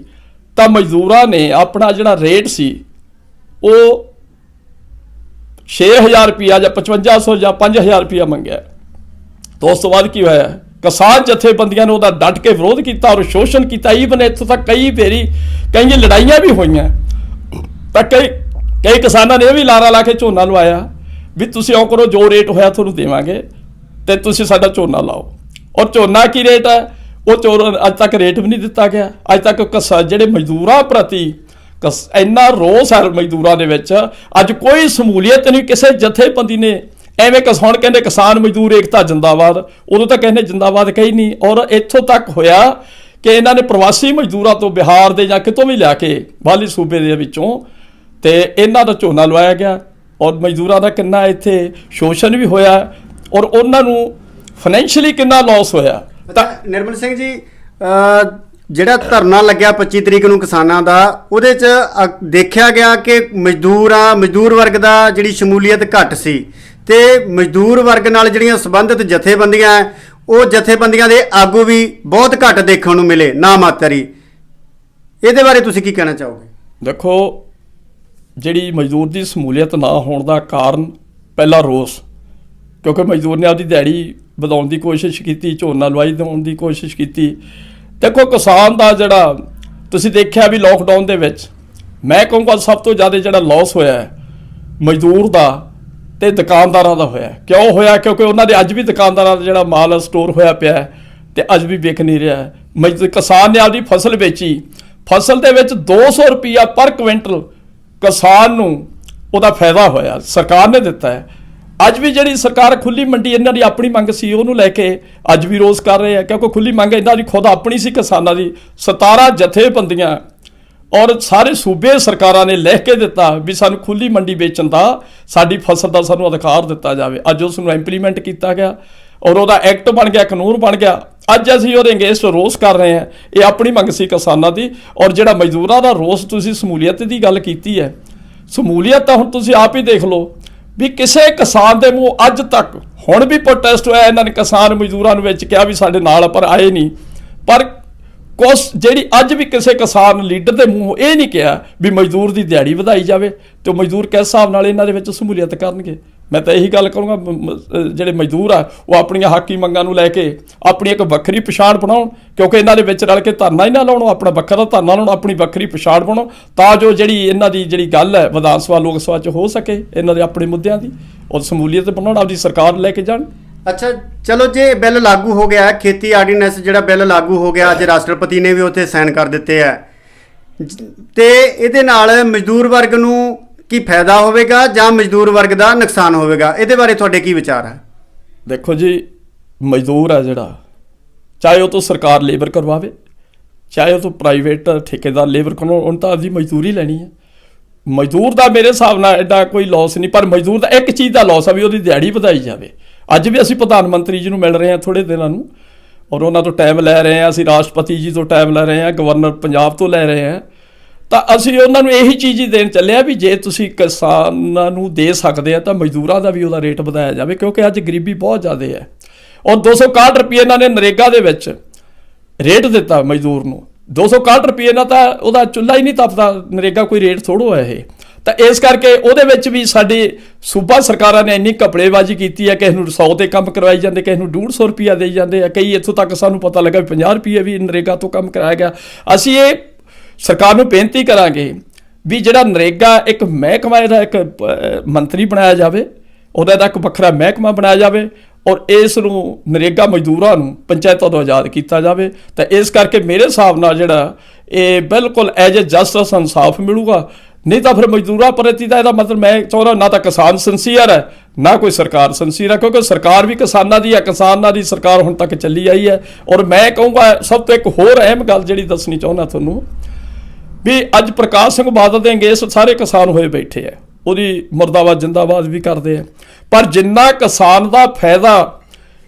ਤਾਂ ਮਜ਼ਦੂਰਾਂ ਨੇ ਆਪਣਾ ਜਿਹੜਾ ਰੇਟ ਸੀ ਉਹ 6000 ਰੁਪਇਆ ਜਾਂ 5500 ਜਾਂ 5000 ਰੁਪਇਆ ਮੰਗਿਆ। ਤਾਂ ਉਸ ਤੋਂ ਬਾਅਦ ਕੀ ਹੋਇਆ, ਕਿਸਾਨ ਜਥੇਬੰਦੀਆਂ ਨੇ ਉਹਦਾ ਡਟ ਕੇ ਵਿਰੋਧ ਕੀਤਾ ਔਰ ਸ਼ੋਸ਼ਣ ਕੀਤਾ। ਈਵਨ ਇੱਥੋਂ ਤੱਕ ਕਈ ਲੜਾਈਆਂ ਵੀ ਹੋਈਆਂ, ਤਾਂ ਕਈ ਕਿਸਾਨਾਂ ਨੇ ਇਹ ਵੀ ਲਾਰਾ ਲਾ ਕੇ ਝੋਨਾ ਲਵਾਇਆ ਵੀ ਤੁਸੀਂ ਉਹ ਕਰੋ, ਜੋ ਰੇਟ ਹੋਇਆ ਤੁਹਾਨੂੰ ਦੇਵਾਂਗੇ ਤੇ ਤੁਸੀਂ ਸਾਡਾ ਝੋਨਾ ਲਾਓ। ਔਰ ਝੋਨਾ ਕੀ ਰੇਟ ਹੈ ਉਹ ਅੱਜ ਤੱਕ ਰੇਟ ਵੀ ਨਹੀਂ ਦਿੱਤਾ ਗਿਆ। ਅੱਜ ਤੱਕ ਜਿਹੜੇ ਮਜ਼ਦੂਰਾਂ ਪ੍ਰਤੀ ਇੰਨਾ ਰੋਸ ਹੈ ਮਜ਼ਦੂਰਾਂ ਦੇ ਵਿੱਚ, ਅੱਜ ਕੋਈ ਸਮੂਲੀਅਤ ਨਹੀਂ। ਕਿਸੇ ਜਥੇਬੰਦੀ ਨੇ ਐਵੇਂ ਹੁਣ ਕਹਿੰਦੇ ਕਿਸਾਨ ਮਜ਼ਦੂਰ ਏਕਤਾ ਜਿੰਦਾਬਾਦ, ਉਦੋਂ ਤਾਂ ਕਹਿੰਦੇ ਜਿੰਦਾਬਾਦ ਕਹੀ ਨਹੀਂ। ਔਰ ਇੱਥੋਂ ਤੱਕ ਹੋਇਆ ਕਿ ਇਹਨਾਂ ਨੇ ਪ੍ਰਵਾਸੀ ਮਜ਼ਦੂਰਾਂ ਤੋਂ, ਬਿਹਾਰ ਦੇ ਜਾਂ ਕਿਤੋਂ ਵੀ ਲਿਆ ਕੇ ਬਾਹਰਲੇ ਸੂਬੇ ਦੇ ਵਿੱਚੋਂ, ਤੇ ਇਹਨਾਂ ਦਾ ਝੋਨਾ ਲਵਾਇਆ ਗਿਆ। ਔਰ ਮਜ਼ਦੂਰਾਂ ਦਾ ਕਿੰਨਾ ਇੱਥੇ ਸ਼ੋਸ਼ਣ ਵੀ ਹੋਇਆ ਔਰ ਉਹਨਾਂ ਨੂੰ ਫਾਈਨੈਂਸ਼ੀਅਲੀ ਕਿੰਨਾ ਲਾਸ ਹੋਇਆ। ਤਾਂ ਨਿਰਮਲ ਸਿੰਘ ਜੀ, ਜਿਹੜਾ ਧਰਨਾ ਲੱਗਿਆ 25 ਤਰੀਕ ਨੂੰ ਕਿਸਾਨਾਂ ਦਾ, ਉਹਦੇ 'ਚ ਦੇਖਿਆ ਗਿਆ ਕਿ ਮਜ਼ਦੂਰ ਵਰਗ ਦਾ ਜਿਹੜੀ ਸ਼ਮੂਲੀਅਤ ਘੱਟ ਸੀ, ਤੇ ਮਜ਼ਦੂਰ ਵਰਗ ਨਾਲ ਜਿਹੜੀਆਂ ਸੰਬੰਧਿਤ ਜਥੇਬੰਦੀਆਂ ਉਹ ਜਥੇਬੰਦੀਆਂ ਦੇ ਆਗੂ ਵੀ ਬਹੁਤ ਘੱਟ ਦੇਖਣ ਨੂੰ ਮਿਲੇ, ਨਾ ਮਾਤਰੀ। ਇਹਦੇ ਬਾਰੇ ਤੁਸੀਂ ਕੀ ਕਹਿਣਾ ਚਾਹੋਗੇ? ਦੇਖੋ ਜਿਹੜੀ ਮਜ਼ਦੂਰ ਦੀ ਸ਼ਮੂਲੀਅਤ ਨਾ ਹੋਣ ਦਾ ਕਾਰਨ ਪਹਿਲਾ ਰੋਸ, ਕਿਉਂਕਿ ਮਜ਼ਦੂਰ ਨੇ ਆਪਦੀ ਦਿਹਾੜੀ ਵਧਾਉਣ ਦੀ ਕੋਸ਼ਿਸ਼ ਕੀਤੀ, ਝੋਨਾ ਲਵਾਈ ਦੇਣ ਦੀ ਕੋਸ਼ਿਸ਼ ਕੀਤੀ। ਦੇਖੋ ਕਿਸਾਨ ਦਾ ਜਿਹੜਾ ਤੁਸੀਂ ਦੇਖਿਆ ਵੀ ਲੋਕਡਾਊਨ ਦੇ ਵਿੱਚ, ਮੈਂ ਕਹੂੰਗਾ ਸਭ ਤੋਂ ਜ਼ਿਆਦਾ ਜਿਹੜਾ ਲਾਸ ਹੋਇਆ ਮਜ਼ਦੂਰ ਦਾ ਤੇ ਦੁਕਾਨਦਾਰਾਂ ਦਾ ਹੋਇਆ। ਕਿਉਂ ਹੋਇਆ? ਕਿਉਂਕਿ ਉਹਨਾਂ ਦੇ ਅੱਜ ਵੀ ਦੁਕਾਨਦਾਰਾਂ ਦਾ ਜਿਹੜਾ ਮਾਲ ਸਟੋਰ ਹੋਇਆ ਪਿਆ ਤੇ ਅੱਜ ਵੀ ਵਿਕ ਨਹੀਂ ਰਿਹਾ। ਕਿਸਾਨ ਨੇ ਆਪਦੀ ਫਸਲ ਵੇਚੀ, ਫਸਲ ਦੇ ਵਿੱਚ 200 ਰੁਪਇਆ ਪਰ ਕੁਇੰਟਲ ਕਿਸਾਨ ਨੂੰ ਉਹਦਾ ਫਾਇਦਾ ਹੋਇਆ, ਸਰਕਾਰ ਨੇ ਦਿੱਤਾ ਹੈ। ਅੱਜ ਵੀ ਜਿਹੜੀ ਸਰਕਾਰ ਖੁੱਲੀ ਮੰਡੀ, ਇਹਨਾਂ ਦੀ ਆਪਣੀ ਮੰਗ ਸੀ, ਉਹਨੂੰ ਲੈ ਕੇ ਅੱਜ ਵੀ ਰੋਸ ਕਰ ਰਹੇ ਆ, ਕਿਉਂਕਿ ਖੁੱਲੀ ਮੰਗ ਇਹਨਾਂ ਦੀ ਖੁਦ ਆਪਣੀ ਸੀ ਕਿਸਾਨਾਂ ਦੀ। 17 ਜਥੇਬੰਦੀਆਂ ਔਰ ਸਾਰੇ ਸੂਬੇ ਸਰਕਾਰਾਂ ਨੇ ਲਿਖ ਕੇ ਦਿੱਤਾ ਵੀ ਸਾਨੂੰ ਖੁੱਲੀ ਮੰਡੀ ਵੇਚਣ ਦਾ, ਸਾਡੀ ਫਸਲ ਦਾ ਸਾਨੂੰ ਅਧਿਕਾਰ ਦਿੱਤਾ ਜਾਵੇ। ਅੱਜ ਉਸ ਨੂੰ ਇੰਪਲੀਮੈਂਟ ਕੀਤਾ ਗਿਆ ਔਰ ਉਹਦਾ ਐਕਟ ਬਣ ਗਿਆ, ਕਾਨੂੰਨ ਬਣ ਗਿਆ। ਅੱਜ ਅਸੀਂ ਉਹਦੇ ਅਗੇਂਸਟ ਰੋਸ ਕਰ ਰਹੇ ਹਾਂ। ਇਹ ਆਪਣੀ ਮੰਗ ਸੀ ਕਿਸਾਨਾਂ ਦੀ। ਔਰ ਜਿਹੜਾ ਮਜ਼ਦੂਰਾਂ ਦਾ ਰੋਸ, ਤੁਸੀਂ ਸਮੂਲੀਅਤ ਦੀ ਗੱਲ ਕੀਤੀ ਹੈ, ਸਮੂਲੀਅਤ ਤਾਂ ਹੁਣ ਤੁਸੀਂ ਆਪ ਹੀ ਦੇਖ ਲਓ ਵੀ ਕਿਸੇ ਕਿਸਾਨ ਦੇ ਮੂੰਹ ਅੱਜ ਤੱਕ, ਹੁਣ ਵੀ ਪ੍ਰੋਟੈਸਟ ਹੋਇਆ, ਇਹਨਾਂ ਨੇ ਕਿਸਾਨ ਮਜ਼ਦੂਰਾਂ ਨੂੰ ਵਿੱਚ ਕਿਹਾ ਵੀ ਸਾਡੇ ਨਾਲ, ਪਰ ਆਏ ਨਹੀਂ। ਪਰ ਕੁਛ ਜਿਹੜੀ ਅੱਜ ਵੀ ਕਿਸੇ ਕਿਸਾਨ ਲੀਡਰ ਦੇ ਮੂੰਹੋਂ ਇਹ ਨਹੀਂ ਕਿਹਾ ਵੀ ਮਜ਼ਦੂਰ ਦੀ ਦਿਹਾੜੀ ਵਧਾਈ ਜਾਵੇ ਤੇ ਉਹ ਮਜ਼ਦੂਰ ਕਿਸ ਹਿਸਾਬ ਨਾਲ ਇਹਨਾਂ ਦੇ ਵਿੱਚ ਸ਼ਮੂਲੀਅਤ ਕਰਨਗੇ। ਮੈਂ ਤਾਂ ਇਹੀ ਗੱਲ ਕਰੂੰਗਾ, ਜਿਹੜੇ ਮਜ਼ਦੂਰ ਆ ਉਹ ਆਪਣੀਆਂ ਹੱਕੀ ਮੰਗਾਂ ਨੂੰ ਲੈ ਕੇ ਆਪਣੀ ਇੱਕ ਵੱਖਰੀ ਪਛਾਣ ਬਣਾਉਣ, ਕਿਉਂਕਿ ਇਹਨਾਂ ਦੇ ਵਿੱਚ ਰਲ ਕੇ ਧਰਨਾ ਹੀ ਨਾ ਲਾਉਣ, ਆਪਣਾ ਵੱਖਰਾ ਧਰਨਾ ਲਾਉਣ, ਆਪਣੀ ਵੱਖਰੀ ਪਛਾਣ ਬਣਾਉਣ, ਤਾਂ ਜੋ ਜਿਹੜੀ ਇਹਨਾਂ ਦੀ ਜਿਹੜੀ ਗੱਲ ਹੈ ਵਿਧਾਨ ਸਭਾ ਲੋਕ ਸਭਾ 'ਚ ਹੋ ਸਕੇ ਇਹਨਾਂ ਦੇ ਆਪਣੇ ਮੁੱਦਿਆਂ ਦੀ ਉਹ ਸ਼ਮੂਲੀਅਤ ਬਣਾਉਣ, ਆਪਦੀ ਸਰਕਾਰ ਲੈ ਕੇ ਜਾਣ। ਅੱਛਾ ਚਲੋ, ਜੇ ਬਿੱਲ ਲਾਗੂ ਹੋ ਗਿਆ, ਖੇਤੀ ਆਰਡੀਨੈਂਸ ਜਿਹੜਾ ਬਿੱਲ ਲਾਗੂ ਹੋ ਗਿਆ, ਅੱਜ ਰਾਸ਼ਟਰਪਤੀ ਨੇ ਵੀ ਉੱਥੇ ਸਾਈਨ ਕਰ ਦਿੱਤੇ ਆ, ਤੇ ਇਹਦੇ ਨਾਲ ਮਜ਼ਦੂਰ ਵਰਗ ਨੂੰ ਕੀ ਫਾਇਦਾ ਹੋਵੇਗਾ ਜਾਂ ਮਜ਼ਦੂਰ ਵਰਗ ਦਾ ਨੁਕਸਾਨ ਹੋਵੇਗਾ? ਇਹਦੇ ਬਾਰੇ ਤੁਹਾਡੇ ਕੀ ਵਿਚਾਰ ਹੈ? ਦੇਖੋ ਜੀ, ਮਜ਼ਦੂਰ ਆ ਜਿਹੜਾ, ਚਾਹੇ ਉਹ ਤੋਂ ਸਰਕਾਰ ਲੇਬਰ ਕਰਵਾਵੇ, ਚਾਹੇ ਉਹ ਤੋਂ ਪ੍ਰਾਈਵੇਟ ਠੇਕੇਦਾਰ ਲੇਬਰ ਕਰਵਾਉਣ, ਉਹਨੂੰ ਤਾਂ ਆਪਦੀ ਮਜ਼ਦੂਰੀ ਲੈਣੀ ਹੈ। ਮਜ਼ਦੂਰ ਦਾ ਮੇਰੇ ਹਿਸਾਬ ਨਾਲ ਐਡਾ ਕੋਈ ਲੋਸ ਨਹੀਂ, ਪਰ ਮਜ਼ਦੂਰ ਦਾ ਇੱਕ ਚੀਜ਼ ਦਾ ਲੋਸ ਆ ਵੀ ਉਹਦੀ ਦਿਹਾੜੀ ਵਧਾਈ ਜਾਵੇ। ਅੱਜ ਵੀ ਅਸੀਂ ਪ੍ਰਧਾਨ ਮੰਤਰੀ ਜੀ ਨੂੰ ਮਿਲ ਰਹੇ ਹਾਂ ਥੋੜ੍ਹੇ ਦਿਨਾਂ ਨੂੰ, ਔਰ ਉਹਨਾਂ ਤੋਂ ਟਾਈਮ ਲੈ ਰਹੇ ਹਾਂ, ਅਸੀਂ ਰਾਸ਼ਟਰਪਤੀ ਜੀ ਤੋਂ ਟਾਈਮ ਲੈ ਰਹੇ ਹਾਂ, ਗਵਰਨਰ ਪੰਜਾਬ ਤੋਂ ਲੈ ਰਹੇ ਹਾਂ, ਤਾਂ ਅਸੀਂ ਉਹਨਾਂ ਨੂੰ ਇਹੀ ਚੀਜ਼ ਹੀ ਦੇਣ ਚੱਲੇ ਆ ਵੀ ਜੇ ਤੁਸੀਂ ਕਿਸਾਨਾਂ ਨੂੰ ਦੇ ਸਕਦੇ ਆ ਤਾਂ ਮਜ਼ਦੂਰਾਂ ਦਾ ਵੀ ਉਹਦਾ ਰੇਟ ਵਧਾਇਆ ਜਾਵੇ, ਕਿਉਂਕਿ ਅੱਜ ਗਰੀਬੀ ਬਹੁਤ ਜ਼ਿਆਦਾ ਹੈ। ਔਰ 261 ਰੁਪਏ ਇਹਨਾਂ ਨੇ ਨਰੇਗਾ ਦੇ ਵਿੱਚ ਰੇਟ ਦਿੱਤਾ ਮਜ਼ਦੂਰ ਨੂੰ, 261 ਰੁਪਏ ਨਾਲ ਤਾਂ ਉਹਦਾ ਚੁੱਲ੍ਹਾ ਹੀ ਨਹੀਂ ਤਪਦਾ। ਨਰੇਗਾ ਕੋਈ ਰੇਟ ਥੋੜ੍ਹਾ ਹੈ ਇਹ, ਤਾਂ ਇਸ ਕਰਕੇ ਉਹਦੇ ਵਿੱਚ ਵੀ ਸਾਡੀ ਸੂਬਾ ਸਰਕਾਰਾਂ ਨੇ ਇੰਨੀ ਘਪਲੇਬਾਜ਼ੀ ਕੀਤੀ ਹੈ, ਕਿਸੇ ਨੂੰ 100 ਤੇ ਕੰਮ ਕਰਵਾਈ ਜਾਂਦੇ, ਕਿਸੇ ਨੂੰ 150 ਰੁਪਈਆ ਦੇਈ ਜਾਂਦੇ ਆ, ਕਈ ਇੱਥੋਂ ਤੱਕ ਸਾਨੂੰ ਪਤਾ ਲੱਗਾ ਵੀ 50 ਰੁਪਏ ਵੀ ਨਰੇਗਾ ਤੋਂ ਕੰਮ ਕਰਾਇਆ ਗਿਆ। ਅਸੀਂ ਇਹ ਸਰਕਾਰ ਨੂੰ ਬੇਨਤੀ ਕਰਾਂਗੇ ਵੀ ਜਿਹੜਾ ਨਰੇਗਾ ਇੱਕ ਮਹਿਕਮਾ, ਇਹਦਾ ਇੱਕ ਮੰਤਰੀ ਬਣਾਇਆ ਜਾਵੇ, ਉਹਦਾ ਇੱਕ ਵੱਖਰਾ ਮਹਿਕਮਾ ਬਣਾਇਆ ਜਾਵੇ, ਔਰ ਇਸ ਨੂੰ ਨਰੇਗਾ ਮਜ਼ਦੂਰਾਂ ਨੂੰ ਪੰਚਾਇਤਾਂ ਤੋਂ ਆਜ਼ਾਦ ਕੀਤਾ ਜਾਵੇ। ਤਾਂ ਇਸ ਕਰਕੇ ਮੇਰੇ ਹਿਸਾਬ ਨਾਲ ਜਿਹੜਾ ਇਹ ਬਿਲਕੁਲ ਐਜ ਏ ਜਸਟਿਸ ਇਨਸਾਫ ਮਿਲੂਗਾ। ਨਹੀਂ ਤਾਂ ਫਿਰ ਮਜ਼ਦੂਰਾਂ ਪ੍ਰਤੀ ਤਾਂ ਇਹਦਾ ਮਤਲਬ ਮੈਂ ਚਾਹੁੰਦਾ ਨਾ ਤਾਂ ਕਿਸਾਨ ਸਿੰਸੀਅਰ ਹੈ, ਨਾ ਕੋਈ ਸਰਕਾਰ ਸਿੰਸੀਅਰ ਹੈ, ਕਿਉਂਕਿ ਸਰਕਾਰ ਵੀ ਕਿਸਾਨਾਂ ਦੀ ਹੈ, ਕਿਸਾਨਾਂ ਦੀ ਸਰਕਾਰ ਹੁਣ ਤੱਕ ਚੱਲੀ ਆਈ ਹੈ। ਔਰ ਮੈਂ ਕਹੂੰਗਾ ਸਭ ਤੋਂ ਇੱਕ ਹੋਰ ਅਹਿਮ ਗੱਲ ਜਿਹੜੀ ਦੱਸਣੀ ਚਾਹੁੰਦਾ ਤੁਹਾਨੂੰ ਵੀ ਅੱਜ ਪ੍ਰਕਾਸ਼ ਸਿੰਘ ਬਾਦਲ ਦੇ ਅੰਗੇਸ ਸਾਰੇ ਕਿਸਾਨ ਹੋਏ ਬੈਠੇ ਆ, ਉਹਦੀ ਮੁਰਦਾਬਾਦ ਜਿੰਦਾਬਾਦ ਵੀ ਕਰਦੇ ਆ, ਪਰ ਜਿੰਨਾ ਕਿਸਾਨ ਦਾ ਫਾਇਦਾ